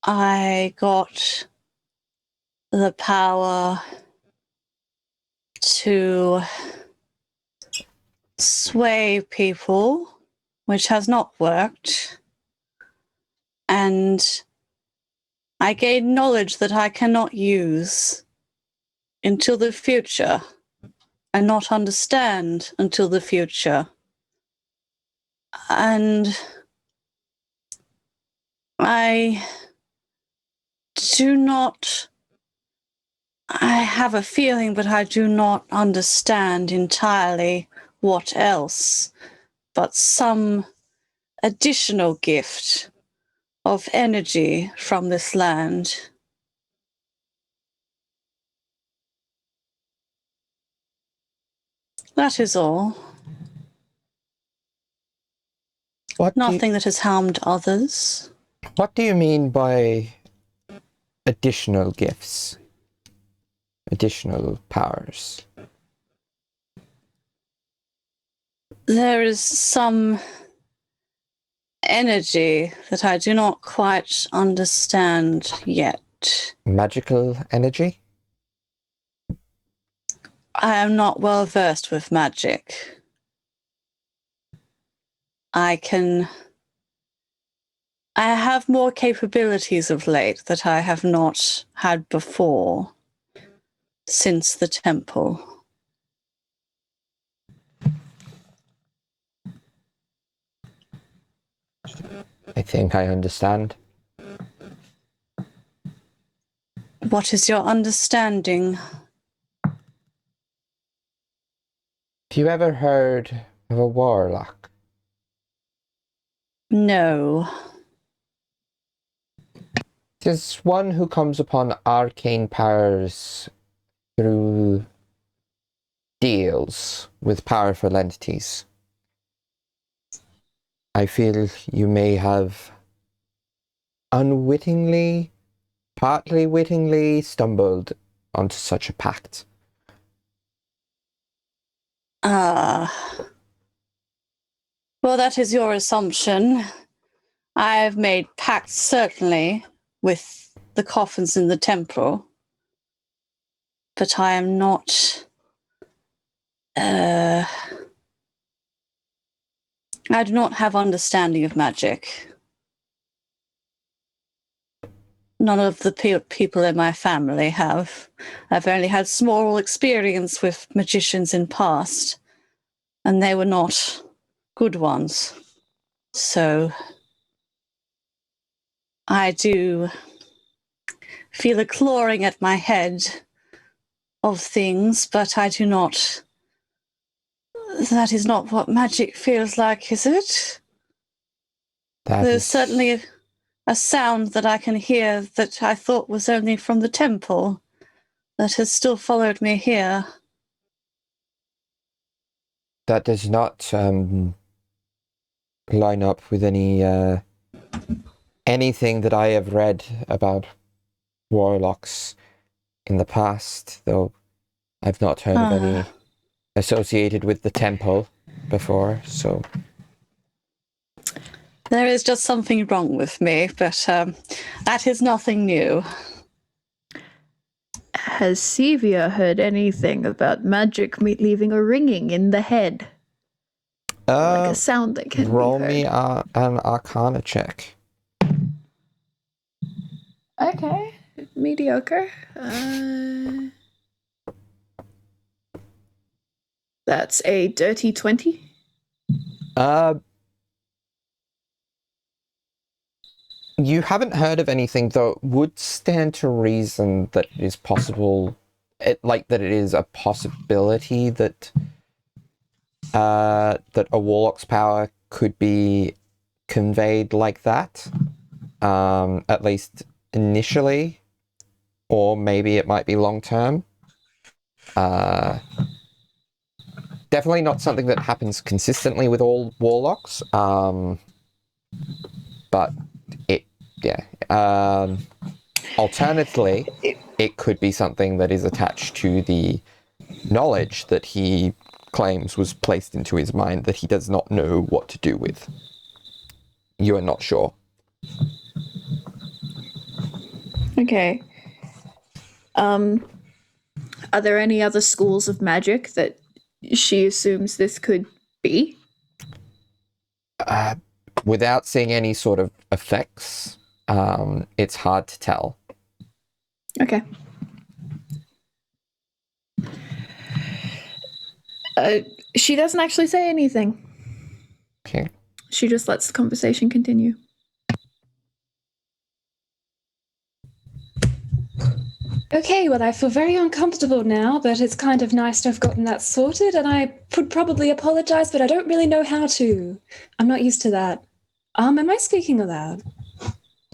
Speaker 3: I got the power to sway people, which has not worked. And I gained knowledge that I cannot use until the future, and not understand until the future. And I have a feeling, but I do not understand entirely what else, but some additional gift of energy from this land. That is all. Nothing that has harmed others.
Speaker 1: What do you mean by additional gifts? Additional powers?
Speaker 3: There is some energy that I do not quite understand yet.
Speaker 1: Magical energy?
Speaker 3: I am not well versed with magic. I have more capabilities of late that I have not had before since the temple.
Speaker 1: I think I understand.
Speaker 3: What is your understanding?
Speaker 1: Have you ever heard of a warlock?
Speaker 3: No.
Speaker 1: It is one who comes upon arcane powers through deals with powerful entities. I feel you may have unwittingly, partly wittingly, stumbled onto such a pact.
Speaker 3: Well, that is your assumption. I have made pacts, certainly, with the coffins in the temple, but I am not... I do not have understanding of magic. None of the people in my family have. I've only had small experience with magicians in past, and they were not good ones. So I do feel a clawing at my head of things, but I do not... That is not what magic feels like, is it? There's certainly a sound that I can hear that I thought was only from the temple that has still followed me here.
Speaker 1: That does not line up with anything that I have read about warlocks in the past, though I've not heard of any associated with the temple before, so...
Speaker 3: There is just something wrong with me, but that is nothing new.
Speaker 5: Has Sevia heard anything about magic leaving a ringing in the head? Like a sound that can
Speaker 1: roll
Speaker 5: be heard.
Speaker 1: me an Arcana check.
Speaker 5: Okay, mediocre. That's a dirty 20.
Speaker 1: You haven't heard of anything, though it would stand to reason that it is possible, that it is a possibility that that a warlock's power could be conveyed like that, at least initially, or maybe it might be long term. Definitely not something that happens consistently with all warlocks, but Alternatively, it could be something that is attached to the knowledge that he claims was placed into his mind that he does not know what to do with. You are not sure.
Speaker 5: Okay. Are there any other schools of magic that she assumes this could be?
Speaker 1: Without seeing any sort of effects, it's hard to tell.
Speaker 5: Okay. She doesn't actually say anything.
Speaker 1: Okay.
Speaker 5: She just lets the conversation continue.
Speaker 4: Okay, well, I feel very uncomfortable now, but it's kind of nice to have gotten that sorted, and I would probably apologize, but I don't really know how to. I'm not used to that. Am I speaking aloud?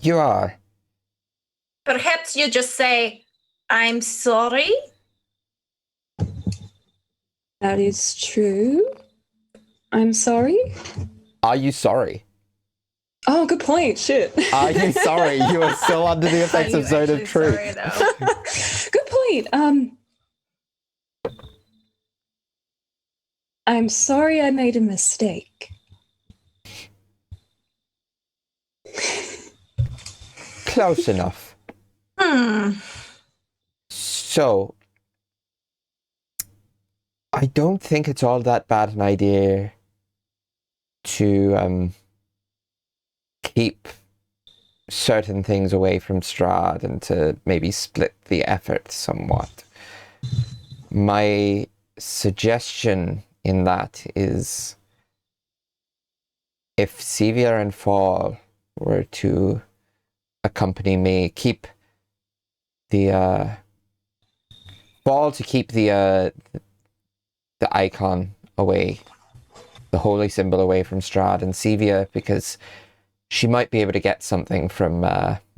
Speaker 1: You are.
Speaker 2: Perhaps you just say, I'm sorry?
Speaker 4: That is true. I'm sorry.
Speaker 1: Are you sorry?
Speaker 4: Oh, good point. Shit.
Speaker 1: Are you sorry? You are still under the effects of Zone of Truth.
Speaker 4: Good point. I'm sorry I made a mistake.
Speaker 1: Close enough. So, I don't think it's all that bad an idea to keep certain things away from Strahd and to maybe split the effort somewhat. My suggestion in that is if Sevia and Fall were to accompany me, keep the Fall to keep the icon away, the holy symbol away from Strahd, and Sevia because she might be able to get something from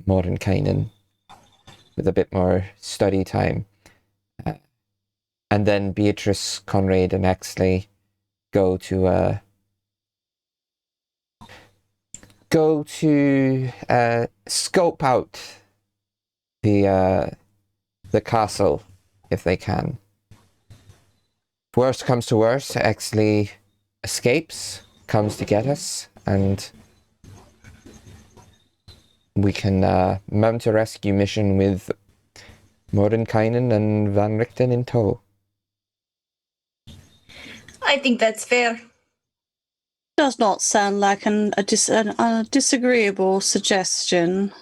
Speaker 1: Mordenkainen with a bit more study time. And then Beatrice, Conrade, and Exley go to scope out the castle if they can. If worst comes to worst, Exley escapes, comes to get us, and we can mount a rescue mission with Mordenkainen and Van Richten in tow.
Speaker 2: I think that's fair.
Speaker 3: Does not sound like a disagreeable suggestion.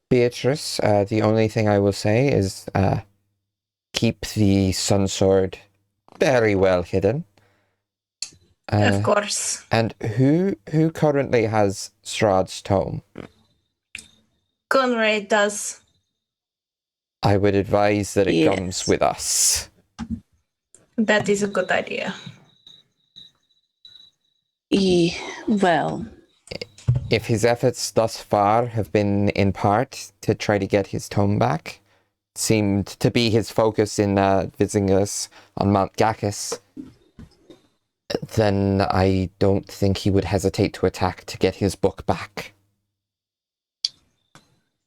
Speaker 1: Beatrice, the only thing I will say is keep the sun sword very well hidden.
Speaker 2: Of course.
Speaker 1: And who currently has Strahd's tome?
Speaker 2: Conrade does.
Speaker 1: I would advise that it
Speaker 3: Yes.
Speaker 1: comes with us.
Speaker 2: That is a good idea.
Speaker 3: Well,
Speaker 1: If his efforts thus far have been in part to try to get his tome back, seemed to be his focus in visiting us on Mount Gacchus, then I don't think he would hesitate to attack to get his book back.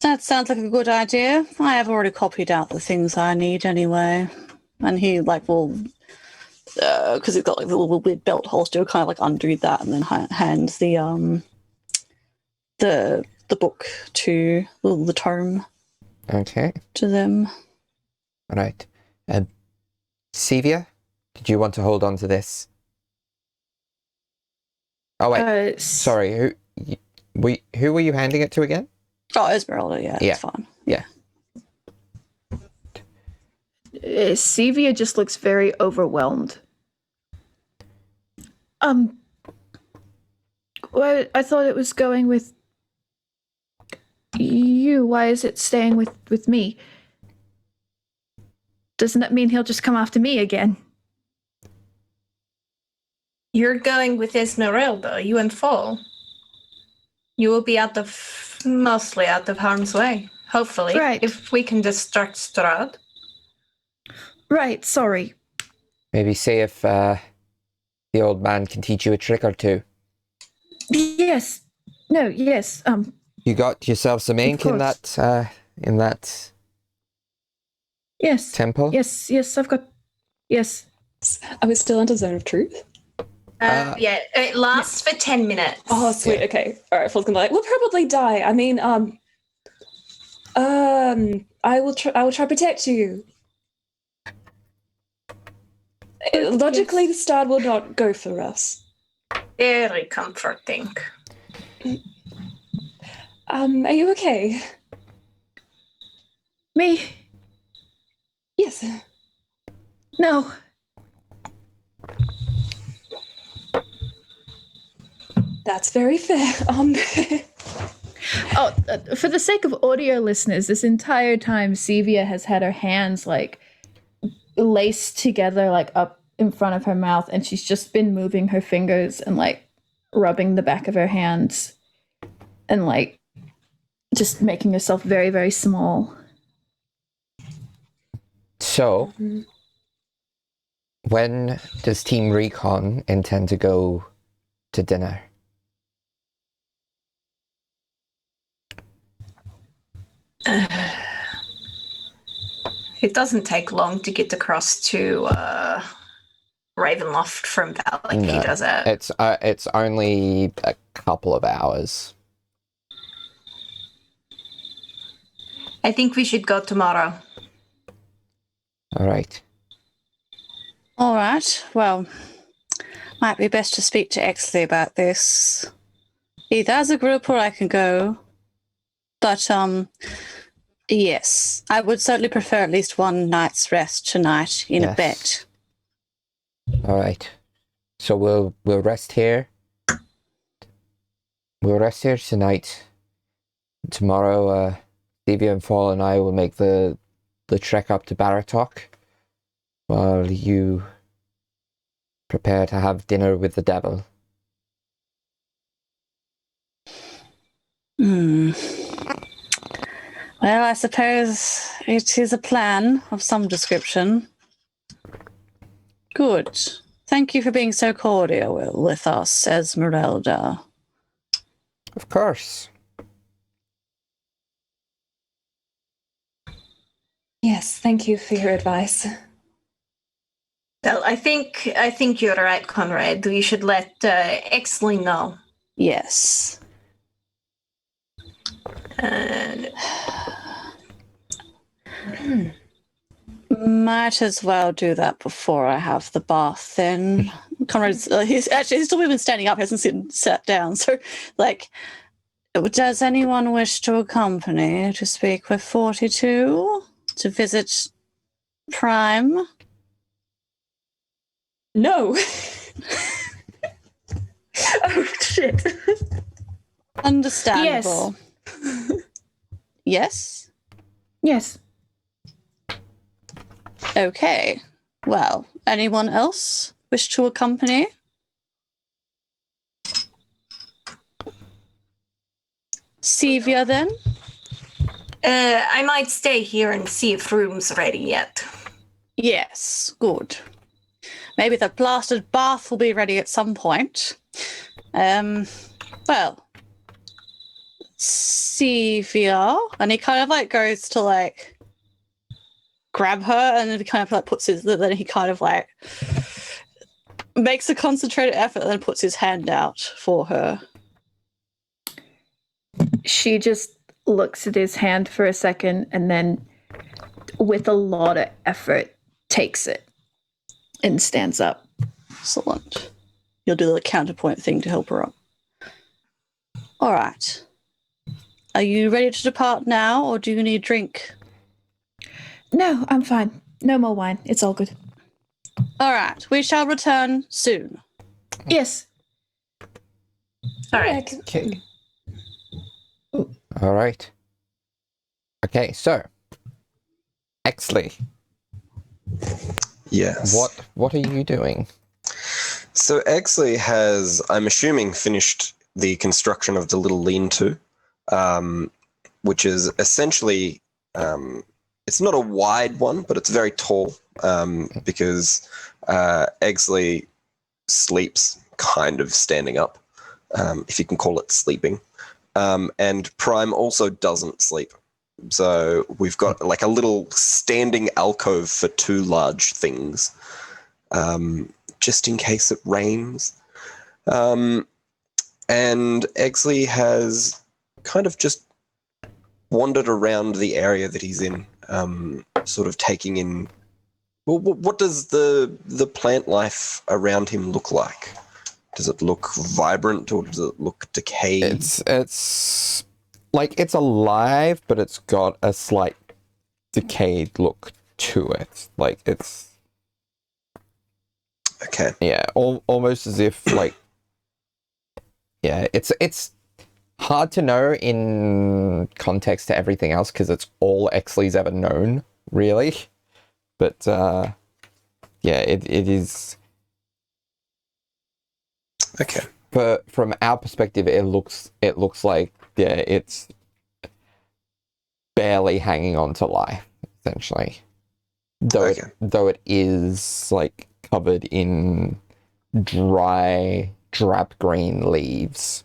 Speaker 3: that sounds like a good idea. I have already copied out the things I need anyway. And he will, because he's got like the little weird belt holster, kind of undo that and then hands the book to the tome
Speaker 1: Okay,
Speaker 3: to them.
Speaker 1: right. Sevia, did you want to hold on to this? Oh wait, sorry. Who were you handing it to again?
Speaker 3: Oh, Esmeralda, yeah,
Speaker 1: Yeah.
Speaker 3: it's fine.
Speaker 1: Yeah.
Speaker 5: Sevia just looks very overwhelmed. Well, I thought it was going with you. Why is it staying with me? Doesn't that mean he'll just come after me again?
Speaker 2: You're going with Esmeralda, you and Fall. You will be mostly out of harm's way, hopefully.
Speaker 5: Right.
Speaker 2: If we can distract Strahd.
Speaker 5: Right, sorry.
Speaker 1: Maybe see if the old man can teach you a trick or two.
Speaker 5: Yes. No, yes.
Speaker 1: You got yourself some ink in
Speaker 5: course.
Speaker 1: that
Speaker 5: Yes.
Speaker 1: temple?
Speaker 5: Yes, I've got. Yes.
Speaker 4: Are we still under zone of truth?
Speaker 2: Yeah, it lasts for 10 minutes.
Speaker 4: Oh, sweet.
Speaker 1: Yeah.
Speaker 4: Okay. All right. Fool's gonna be like, we'll probably die. I mean, I will try to protect you. Logically, the Strahd will not go for us.
Speaker 2: Very comforting.
Speaker 4: Are you okay?
Speaker 5: Me?
Speaker 4: Yes.
Speaker 5: No.
Speaker 4: That's very fair.
Speaker 5: Oh, for the sake of audio listeners, this entire time, Sevia has had her hands like laced together, like up in front of her mouth, and she's just been moving her fingers and like rubbing the back of her hands and like just making herself very, very small.
Speaker 1: So, when does Team Recon intend to go to dinner?
Speaker 2: It doesn't take long to get across to Ravenloft from Valaki, does it?
Speaker 1: It's only a couple of hours.
Speaker 2: I think we should go tomorrow.
Speaker 1: All right.
Speaker 3: All right. Well, might be best to speak to Exley about this. Either as a group or I can go. But, yes, I would certainly prefer at least one night's rest tonight in a bed.
Speaker 1: All right. So we'll rest here. We'll rest here tonight. Tomorrow, Beatrice and Fall and I will make the trek up to Baratok while you prepare to have dinner with the devil.
Speaker 3: Well, I suppose it is a plan of some description. Good. Thank you for being so cordial with us, Esmeralda.
Speaker 1: Of course.
Speaker 4: Yes, thank you for your advice.
Speaker 2: Well, I think you're right, Conrad. We should let Exley know.
Speaker 3: Yes. Might as well do that before I have the bath then. Conrad's he's still even standing up, hasn't sat down. So, like, does anyone wish to accompany to speak with 42? To visit Prime?
Speaker 4: No. Oh, shit.
Speaker 3: Understandable. Yes?
Speaker 5: Yes.
Speaker 3: Okay. Well, anyone else wish to accompany? Sevia, then?
Speaker 2: I might stay here and see if room's ready yet.
Speaker 3: Yes, good. Maybe the blasted bath will be ready at some point. Well, Sevia, and he kind of like goes to like grab her, and then he kind of like then he kind of like makes a concentrated effort and then puts his hand out for her.
Speaker 5: She just looks at his hand for a second and then, with a lot of effort, takes it and stands up.
Speaker 3: Excellent. You'll do the counterpoint thing to help her up. All right. Are you ready to depart now, or do you need a drink?
Speaker 5: No, I'm fine. No more wine. It's all good.
Speaker 3: All right. We shall return soon.
Speaker 5: Yes.
Speaker 2: All right.
Speaker 1: Okay. All right. Okay, so Exley,
Speaker 6: Yes.
Speaker 1: what are you doing?
Speaker 6: So Exley has, I'm assuming, finished the construction of the little lean-to, which is essentially, it's not a wide one, but it's very tall, because Exley sleeps kind of standing up, if you can call it sleeping. And Prime also doesn't sleep. So we've got like a little standing alcove for two large things, just in case it rains. And Exley has kind of just wandered around the area that he's in, sort of taking in. Well, what does the plant life around him look like? Does it look vibrant or does it look decayed?
Speaker 1: It's like it's alive, but it's got a slight decayed look to it. Like it's
Speaker 6: Okay.
Speaker 1: yeah, almost as if like yeah, it's hard to know in context to everything else because it's all Exley's ever known, really. But yeah, it is.
Speaker 6: Okay.
Speaker 1: But from our perspective, it looks like yeah, it's barely hanging on to life, essentially. Though it is like covered in dry, drab green leaves.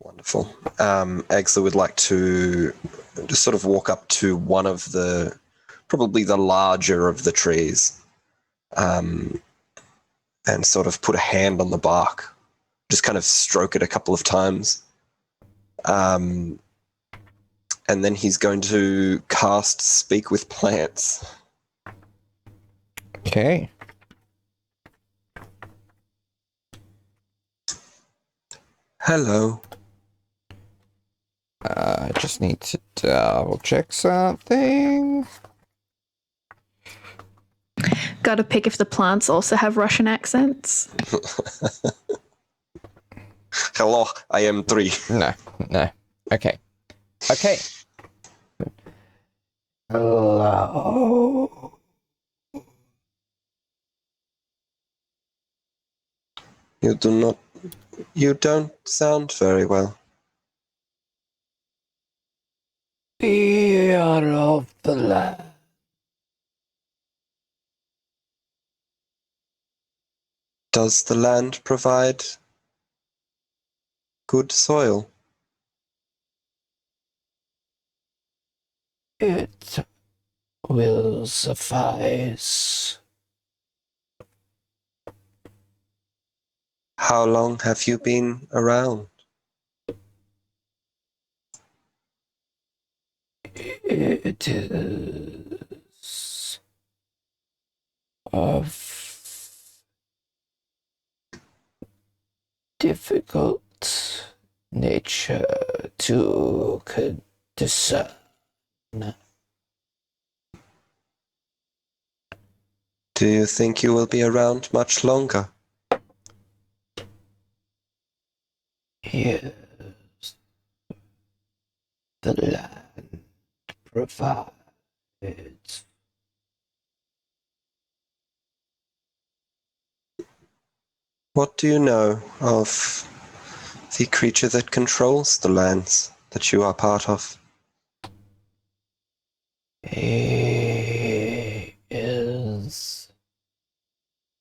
Speaker 6: Wonderful. Exley would like to just sort of walk up to one of the, probably the larger of the trees, and sort of put a hand on the bark, just kind of stroke it a couple of times. And then he's going to cast Speak with Plants.
Speaker 1: Okay.
Speaker 6: Hello.
Speaker 1: I just need to double check something.
Speaker 5: Gotta pick if the plants also have Russian accents.
Speaker 6: Hello, I am 3.
Speaker 1: No. Okay. Hello.
Speaker 6: You don't sound very well.
Speaker 1: Fear of the land.
Speaker 6: Does the land provide good soil?
Speaker 1: It will suffice.
Speaker 6: How long have you been around?
Speaker 1: It is of difficult nature to discern.
Speaker 6: Do you think you will be around much longer?
Speaker 1: Yes, the land provides.
Speaker 6: What do you know of the creature that controls the lands that you are part of?
Speaker 1: He is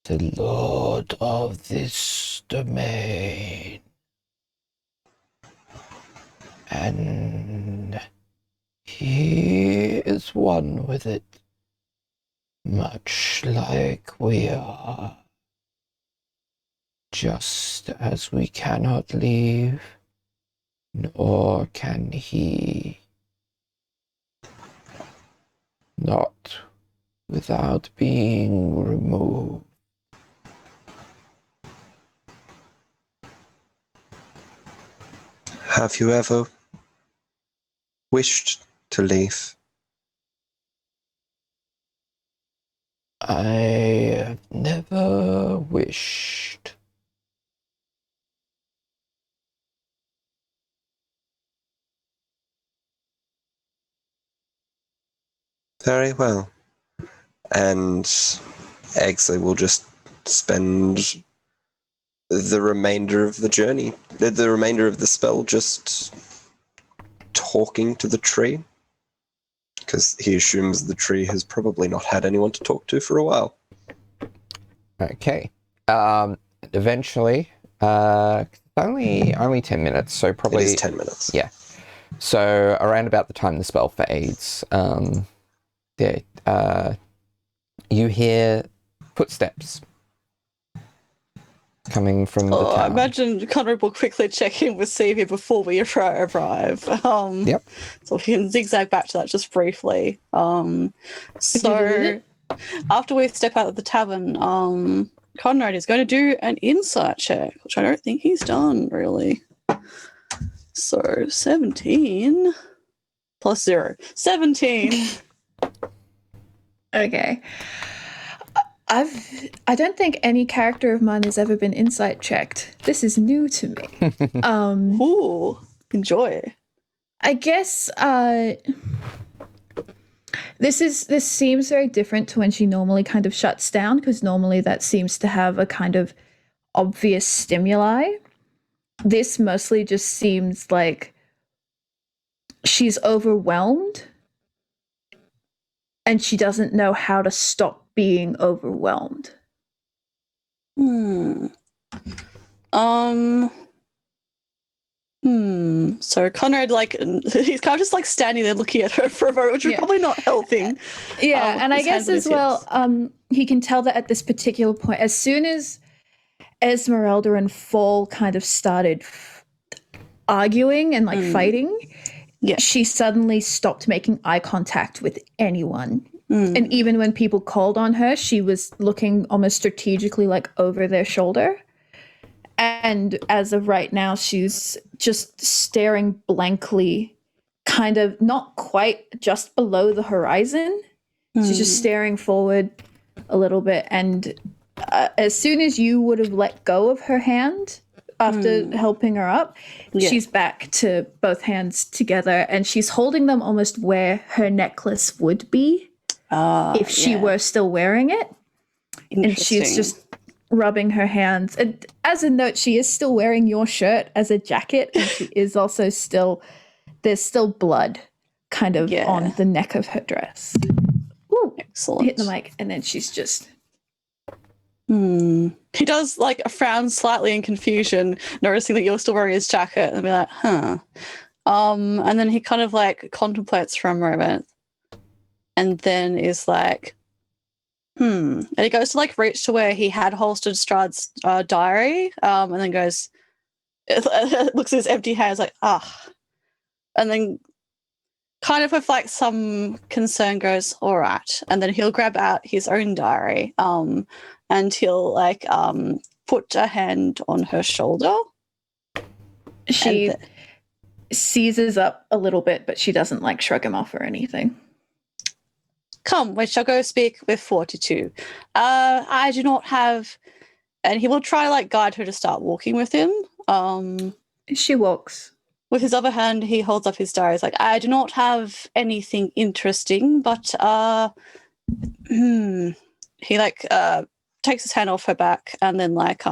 Speaker 1: the lord of this domain. And he is one with it, much like we are. Just as we cannot leave, nor can he. Not without being removed.
Speaker 6: Have you ever wished to leave?
Speaker 1: I have never wished.
Speaker 6: Very well. And Exley will just spend the remainder of the journey, the remainder of the spell, just talking to the tree. Because he assumes the tree has probably not had anyone to talk to for a while.
Speaker 1: Okay. Eventually, Only 10 minutes, so
Speaker 6: It
Speaker 1: probably
Speaker 6: is 10 minutes.
Speaker 1: Yeah. So around about the time the spell fades, you hear footsteps coming from the
Speaker 3: I
Speaker 1: town.
Speaker 3: imagine Conrade will quickly check in with Sevia before we arrive.
Speaker 1: Yep.
Speaker 3: So we can zigzag back to that just briefly. So after we step out of the tavern, Conrad is going to do an insight check, which I don't think he's done really. So 17 plus 0. 17.
Speaker 5: Okay. I don't think any character of mine has ever been insight checked. This is new to me.
Speaker 3: Ooh, enjoy.
Speaker 5: I guess this seems very different to when she normally kind of shuts down, because normally that seems to have a kind of obvious stimuli. This mostly just seems like she's overwhelmed and she doesn't know how to stop being overwhelmed.
Speaker 3: So Conrad, like, he's kind of just like standing there looking at her for a moment, which is probably not helping.
Speaker 5: Yeah, and I
Speaker 3: his hands
Speaker 5: guess
Speaker 3: on
Speaker 5: as
Speaker 3: his hips.
Speaker 5: well, he can tell that at this particular point, as soon as Esmeralda and Fall kind of started arguing and like fighting, she suddenly stopped making eye contact with anyone. And even when people called on her, she was looking almost strategically like over their shoulder. And as of right now, she's just staring blankly, kind of not quite just below the horizon. She's just staring forward a little bit. And as soon as you would have let go of her hand after helping her up, she's back to both hands together, and she's holding them almost where her necklace would be if she were still wearing it. And she's just rubbing her hands. And as a note, she is still wearing your shirt as a jacket, and she is also there's still blood kind of on the neck of her dress. Ooh,
Speaker 3: excellent.
Speaker 5: Hit the mic, and then she's just...
Speaker 3: He does like a frown slightly in confusion, noticing that you're still wearing his jacket, and be like, huh. And then he kind of like contemplates for a moment, and then is like, And he goes to like reach to where he had holstered Strahd's diary, and then goes, looks at his empty hands like, and then kind of with like some concern goes, all right. And then he'll grab out his own diary, and he'll like put a hand on her shoulder.
Speaker 5: She seizes up a little bit, but she doesn't like shrug him off or anything.
Speaker 3: Come, we shall go speak with Fortitude. I do not have... And he will try to like guide her to start walking with him.
Speaker 5: She walks.
Speaker 3: With his other hand, he holds up his diary. He's like, I do not have anything interesting, but he like takes his hand off her back and then like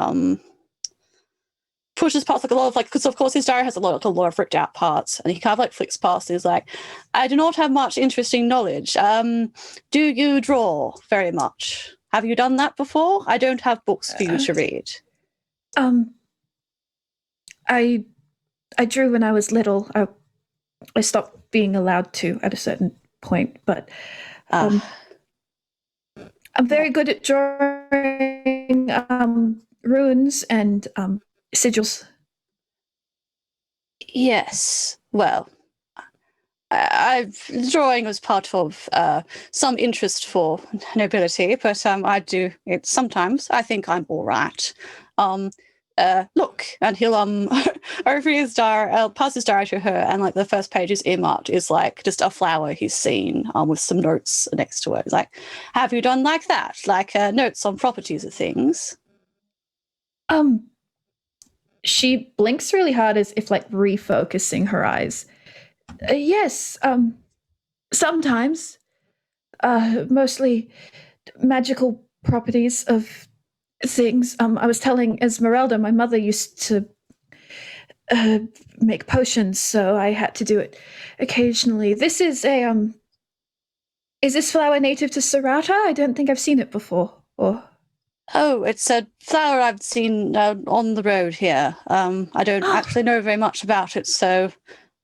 Speaker 3: pushes past like a lot of like, because of course his diary has a lot of ripped out parts, and he kind of like flicks past. He's like, I do not have much interesting knowledge. Do you draw very much? Have you done that before? I don't have books for you to read.
Speaker 5: I drew when I was little. I stopped being allowed to at a certain point, but I'm very good at drawing runes and sigils.
Speaker 3: Yes. Well, drawing was part of some interest for nobility, but I do it sometimes. I think I'm all right. Look, and he'll over his diary, pass his diary to her, and like the first page is earmarked is like just a flower he's seen with some notes next to it. It's like, have you done like that? Like notes on properties of things?
Speaker 5: She blinks really hard as if like refocusing her eyes. Yes, sometimes. Mostly magical properties of things. I was telling Esmeralda, my mother used to make potions, so I had to do it occasionally. This is is this flower native to Sarata? I don't think I've seen it before. Or
Speaker 3: Oh, it's a flower I've seen on the road here. I don't actually know very much about it, so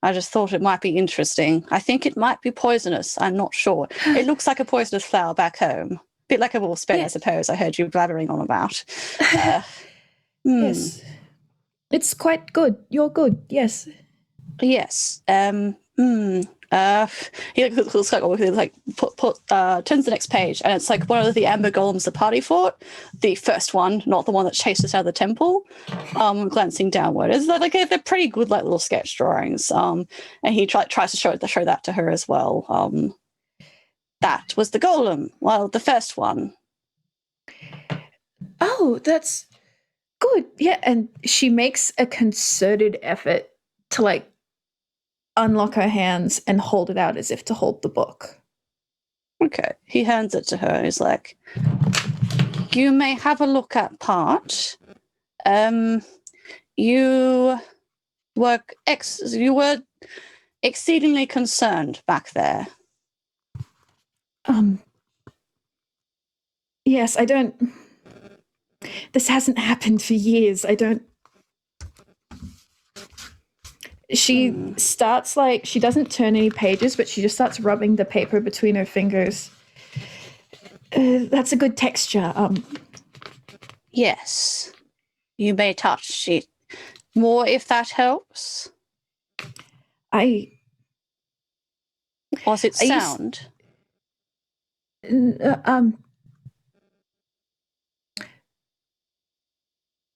Speaker 3: I just thought it might be interesting. I think it might be poisonous. I'm not sure. It looks like a poisonous flower back home. Bit like a wolfsbane, I suppose. I heard you blabbering on about.
Speaker 5: Yes. It's quite good. You're good. Yes.
Speaker 3: Yes. He looks like turns the next page, and it's like one of the amber golems the party fought, the first one, not the one that chased us out of the temple. Glancing downward, is that like they're pretty good, like little sketch drawings. And he tries to show that to her as well. That was the golem. Well, the first one.
Speaker 5: Oh, that's good. Yeah, and she makes a concerted effort to like unlock her hands and hold it out as if to hold the book.
Speaker 3: Okay. He hands it to her and he's like, you may have a look at part. You were exceedingly concerned back there.
Speaker 5: Yes, I don't. This hasn't happened for years. I don't. She starts like, she doesn't turn any pages, but she just starts rubbing the paper between her fingers. That's a good texture.
Speaker 3: Yes. You may touch it more if that helps.
Speaker 5: I.
Speaker 3: Was it sound?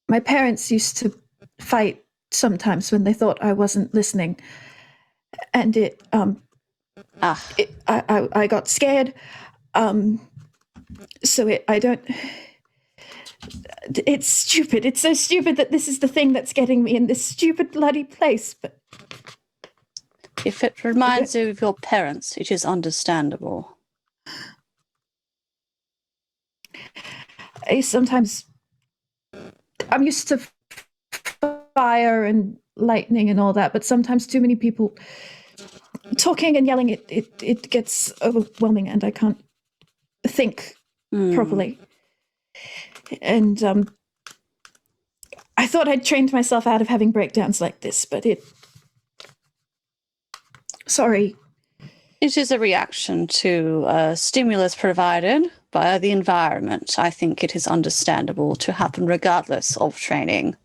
Speaker 5: My parents used to fight sometimes when they thought I wasn't listening, and I got scared. So I don't. It's stupid. It's so stupid that this is the thing that's getting me in this stupid bloody place. But
Speaker 3: if it reminds you of your parents, it is understandable.
Speaker 5: I'm used to fire and lightning and all that, but sometimes too many people talking and yelling, it gets overwhelming and I can't think properly. And I thought I'd trained myself out of having breakdowns like this, but sorry.
Speaker 3: It is a reaction to stimulus provided by the environment. I think it is understandable to happen regardless of training.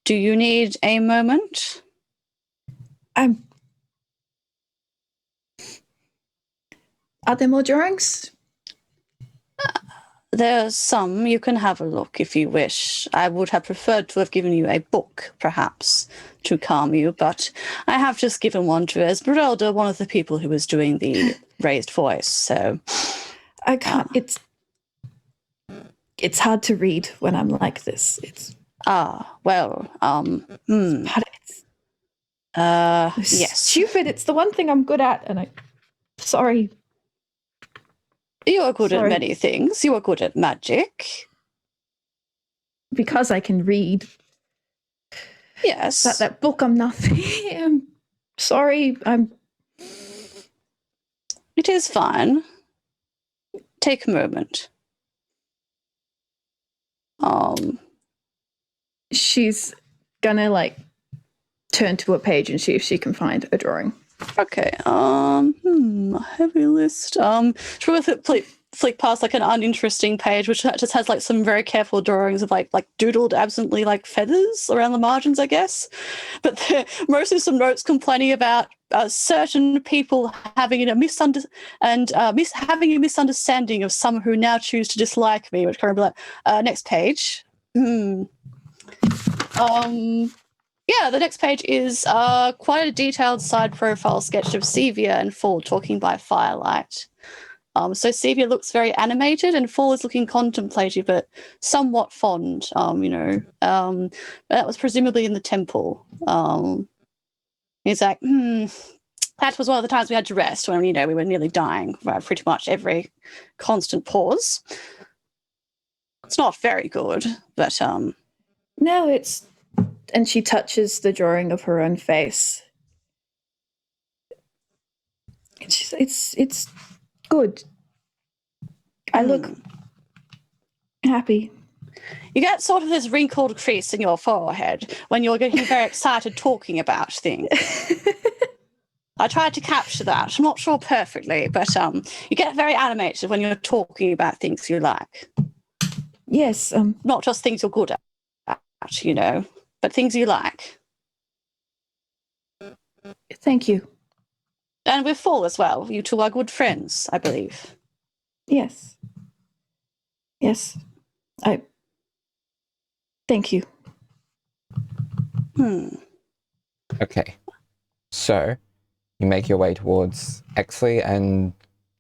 Speaker 3: Do you need a moment?
Speaker 5: Are there more drawings?
Speaker 3: There's some. You can have a look if you wish. I would have preferred to have given you a book, perhaps, to calm you, but I have just given one to Esmeralda, one of the people who was doing the raised voice, so...
Speaker 5: I can't... It's hard to read when I'm like this. It's...
Speaker 3: yes.
Speaker 5: Stupid. It's the one thing I'm good at, and sorry.
Speaker 3: You are good at many things. You are good at magic.
Speaker 5: Because I can read.
Speaker 3: Yes.
Speaker 5: That book, I'm nothing. I'm sorry.
Speaker 3: It is fine. Take a moment.
Speaker 5: She's gonna like turn to a page and see if she can find a drawing.
Speaker 3: Okay. Heavy list. Flick past like an uninteresting page, which just has like some very careful drawings of like doodled absently like feathers around the margins, I guess. But mostly some notes complaining about certain people having a having a misunderstanding of some who now choose to dislike me, which kind of be like, next page. Yeah, the next page is quite a detailed side profile sketch of Sevia and Fall talking by firelight. So Sevia looks very animated and Fall is looking contemplative but somewhat fond, but that was presumably in the temple. He's like, that was one of the times we had to rest when, we were nearly dying for pretty much every constant pause. It's not very good, but...
Speaker 5: No, it's... And she touches the drawing of her own face. It's good. I look happy.
Speaker 3: You get sort of this wrinkled crease in your forehead when you're getting very excited talking about things. I tried to capture that. I'm not sure perfectly, but you get very animated when you're talking about things you like.
Speaker 5: Yes,
Speaker 3: Not just things you're good at, you know, but things you like.
Speaker 5: thank you.
Speaker 3: And with Fall as well. You two are good friends, I believe.
Speaker 5: Yes. Yes. Thank you.
Speaker 1: Okay. So, you make your way towards Exley and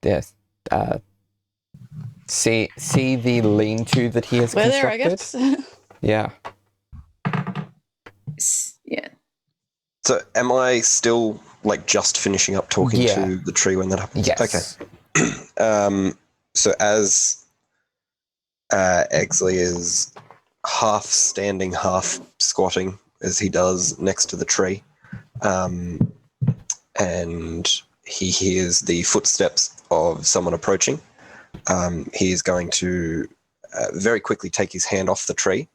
Speaker 1: yes, see the lean-to that he has
Speaker 3: We're there, I
Speaker 1: constructed?
Speaker 3: guess.
Speaker 1: Yeah.
Speaker 5: Yeah.
Speaker 6: So am I still like just finishing up talking
Speaker 1: Yeah.
Speaker 6: to the tree when that happens?
Speaker 1: Yes.
Speaker 6: Okay. So as Exley is half standing, half squatting as he does next to the tree, and he hears the footsteps of someone approaching, he is going to very quickly take his hand off the tree,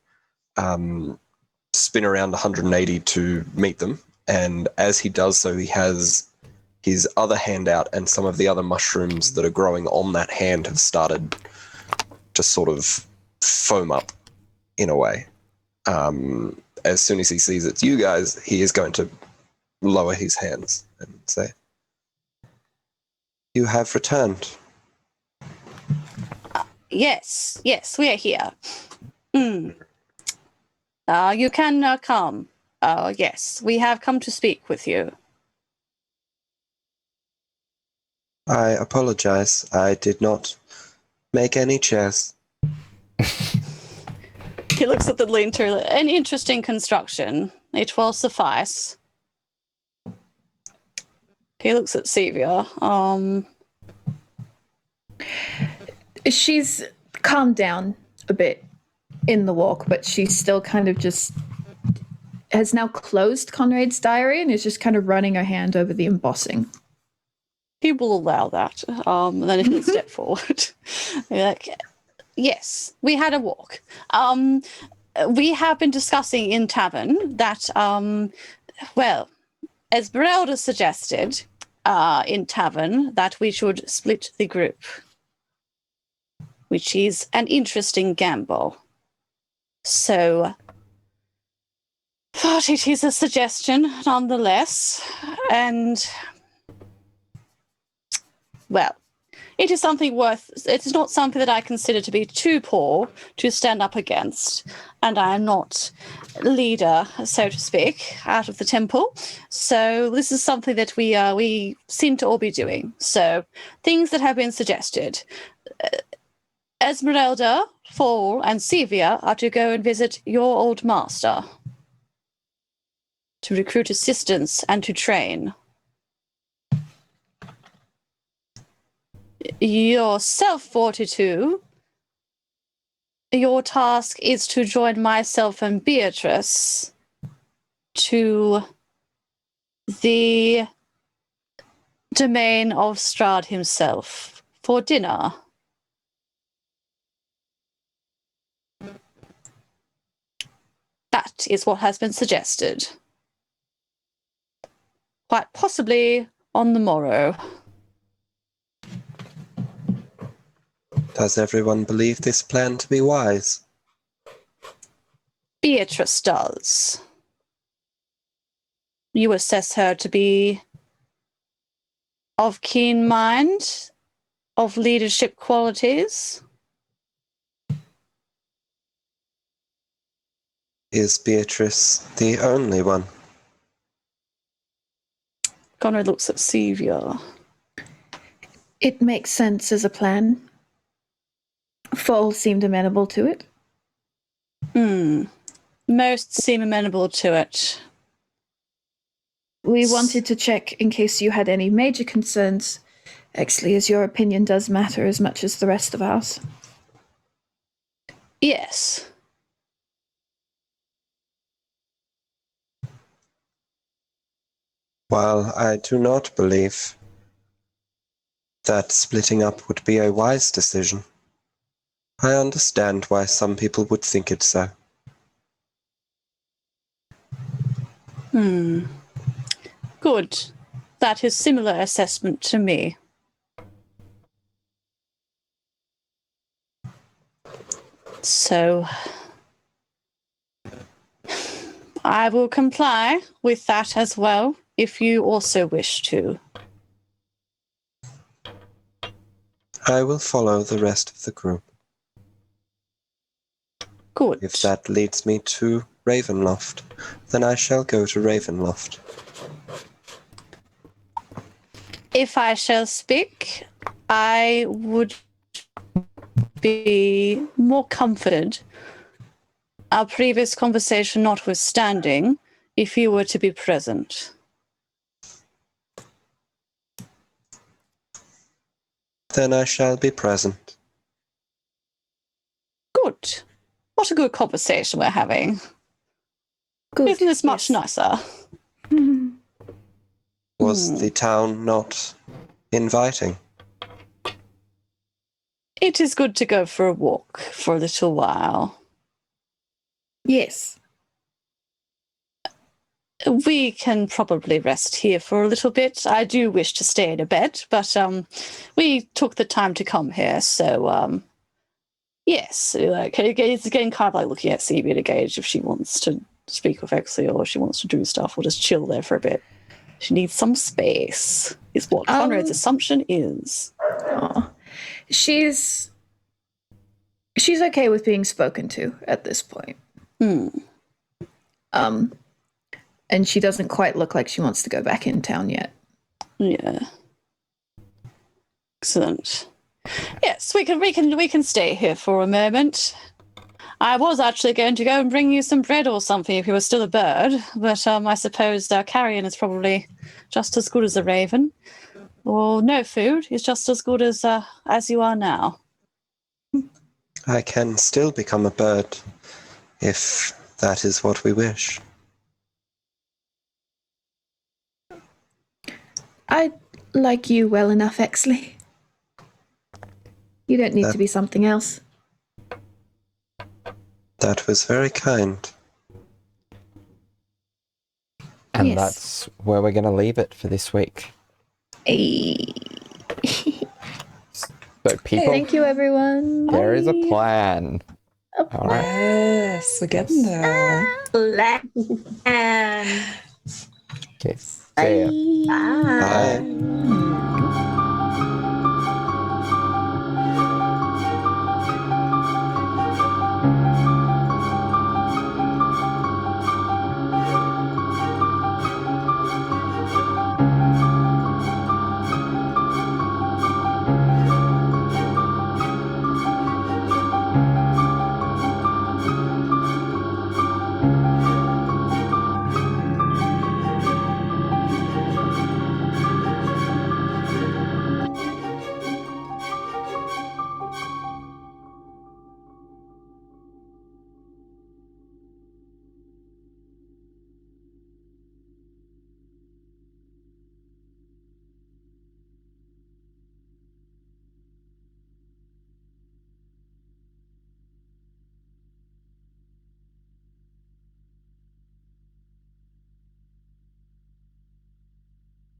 Speaker 6: spin around 180 to meet them, and as he does so, he has his other hand out, and some of the other mushrooms that are growing on that hand have started to sort of foam up in a way. As soon as he sees it's you guys, he is going to lower his hands and say, "You have returned."
Speaker 3: Yes, we are here. You can come. Yes, we have come to speak with you.
Speaker 6: I apologize. I did not make any chairs.
Speaker 3: He looks at the lean-to. An interesting construction. It will suffice. He looks at Sevia.
Speaker 5: She's calmed down a bit in the walk, but she's still kind of just has now closed Conrade's diary and is just kind of running her hand over the embossing.
Speaker 3: He will allow that. And then he'll step forward. Like, yes, we had a walk. We have been discussing in tavern that, well, as Esmeralda suggested in tavern, that we should split the group, which is an interesting gamble. So, but it is a suggestion nonetheless, and, well, it is not something that I consider to be too poor to stand up against, and I am not leader, so to speak, out of the temple. So this is something that we seem to all be doing. So things that have been suggested. Esmeralda, Fall, and Sevia are to go and visit your old master to recruit assistants and to train. Yourself, 42, your task is to join myself and Beatrice to the domain of Strahd himself for dinner. That is what has been suggested. Quite possibly on the morrow.
Speaker 6: Does everyone believe this plan to be wise?
Speaker 3: Beatrice does. You assess her to be of keen mind, of leadership qualities.
Speaker 6: Is Beatrice the only one?
Speaker 3: Conrade looks at Sevia.
Speaker 5: It makes sense as a plan. Fall seemed amenable to it.
Speaker 3: Most seem amenable to it.
Speaker 5: We wanted to check in case you had any major concerns, Exley, as your opinion does matter as much as the rest of ours.
Speaker 3: Yes.
Speaker 6: While I do not believe that splitting up would be a wise decision, I understand why some people would think it so.
Speaker 3: Good. That is similar assessment to me. So, I will comply with that as well, if you also wish to.
Speaker 6: I will follow the rest of the group.
Speaker 3: Good.
Speaker 6: If that leads me to Ravenloft, then I shall go to Ravenloft.
Speaker 3: If I shall speak, I would be more confident, our previous conversation notwithstanding, if you were to be present.
Speaker 6: Then I shall be present.
Speaker 3: Good. What a good conversation we're having.
Speaker 5: Good.
Speaker 3: Isn't this much nicer?
Speaker 6: Was the town not inviting?
Speaker 3: It is good to go for a walk for a little while.
Speaker 5: Yes.
Speaker 3: We can probably rest here for a little bit. I do wish to stay in a bed, but we took the time to come here, so yes. Like, it's again kind of like looking at Sevia to gauge if she wants to speak with Exley or she wants to do stuff or just chill there for a bit. She needs some space, is what Conrad's assumption is.
Speaker 5: Oh. She's okay with being spoken to at this point. And she doesn't quite look like she wants to go back in town yet.
Speaker 3: Yeah. Excellent. Yes, we can stay here for a moment. I was actually going to go and bring you some bread or something if you were still a bird, but I suppose carrion is probably just as good as a raven. Or no food is just as good as you are now.
Speaker 6: I can still become a bird, if that is what we wish.
Speaker 5: I like you well enough, Exley. You don't need to be something else.
Speaker 6: That was very kind.
Speaker 1: And
Speaker 5: Yes.
Speaker 1: that's where we're going to leave it for this week. So, people,
Speaker 5: Thank you, everyone.
Speaker 1: there is a plan. All right.
Speaker 4: Yes, we're getting there.
Speaker 2: And
Speaker 1: Okay. See ya.
Speaker 2: bye.
Speaker 6: Bye.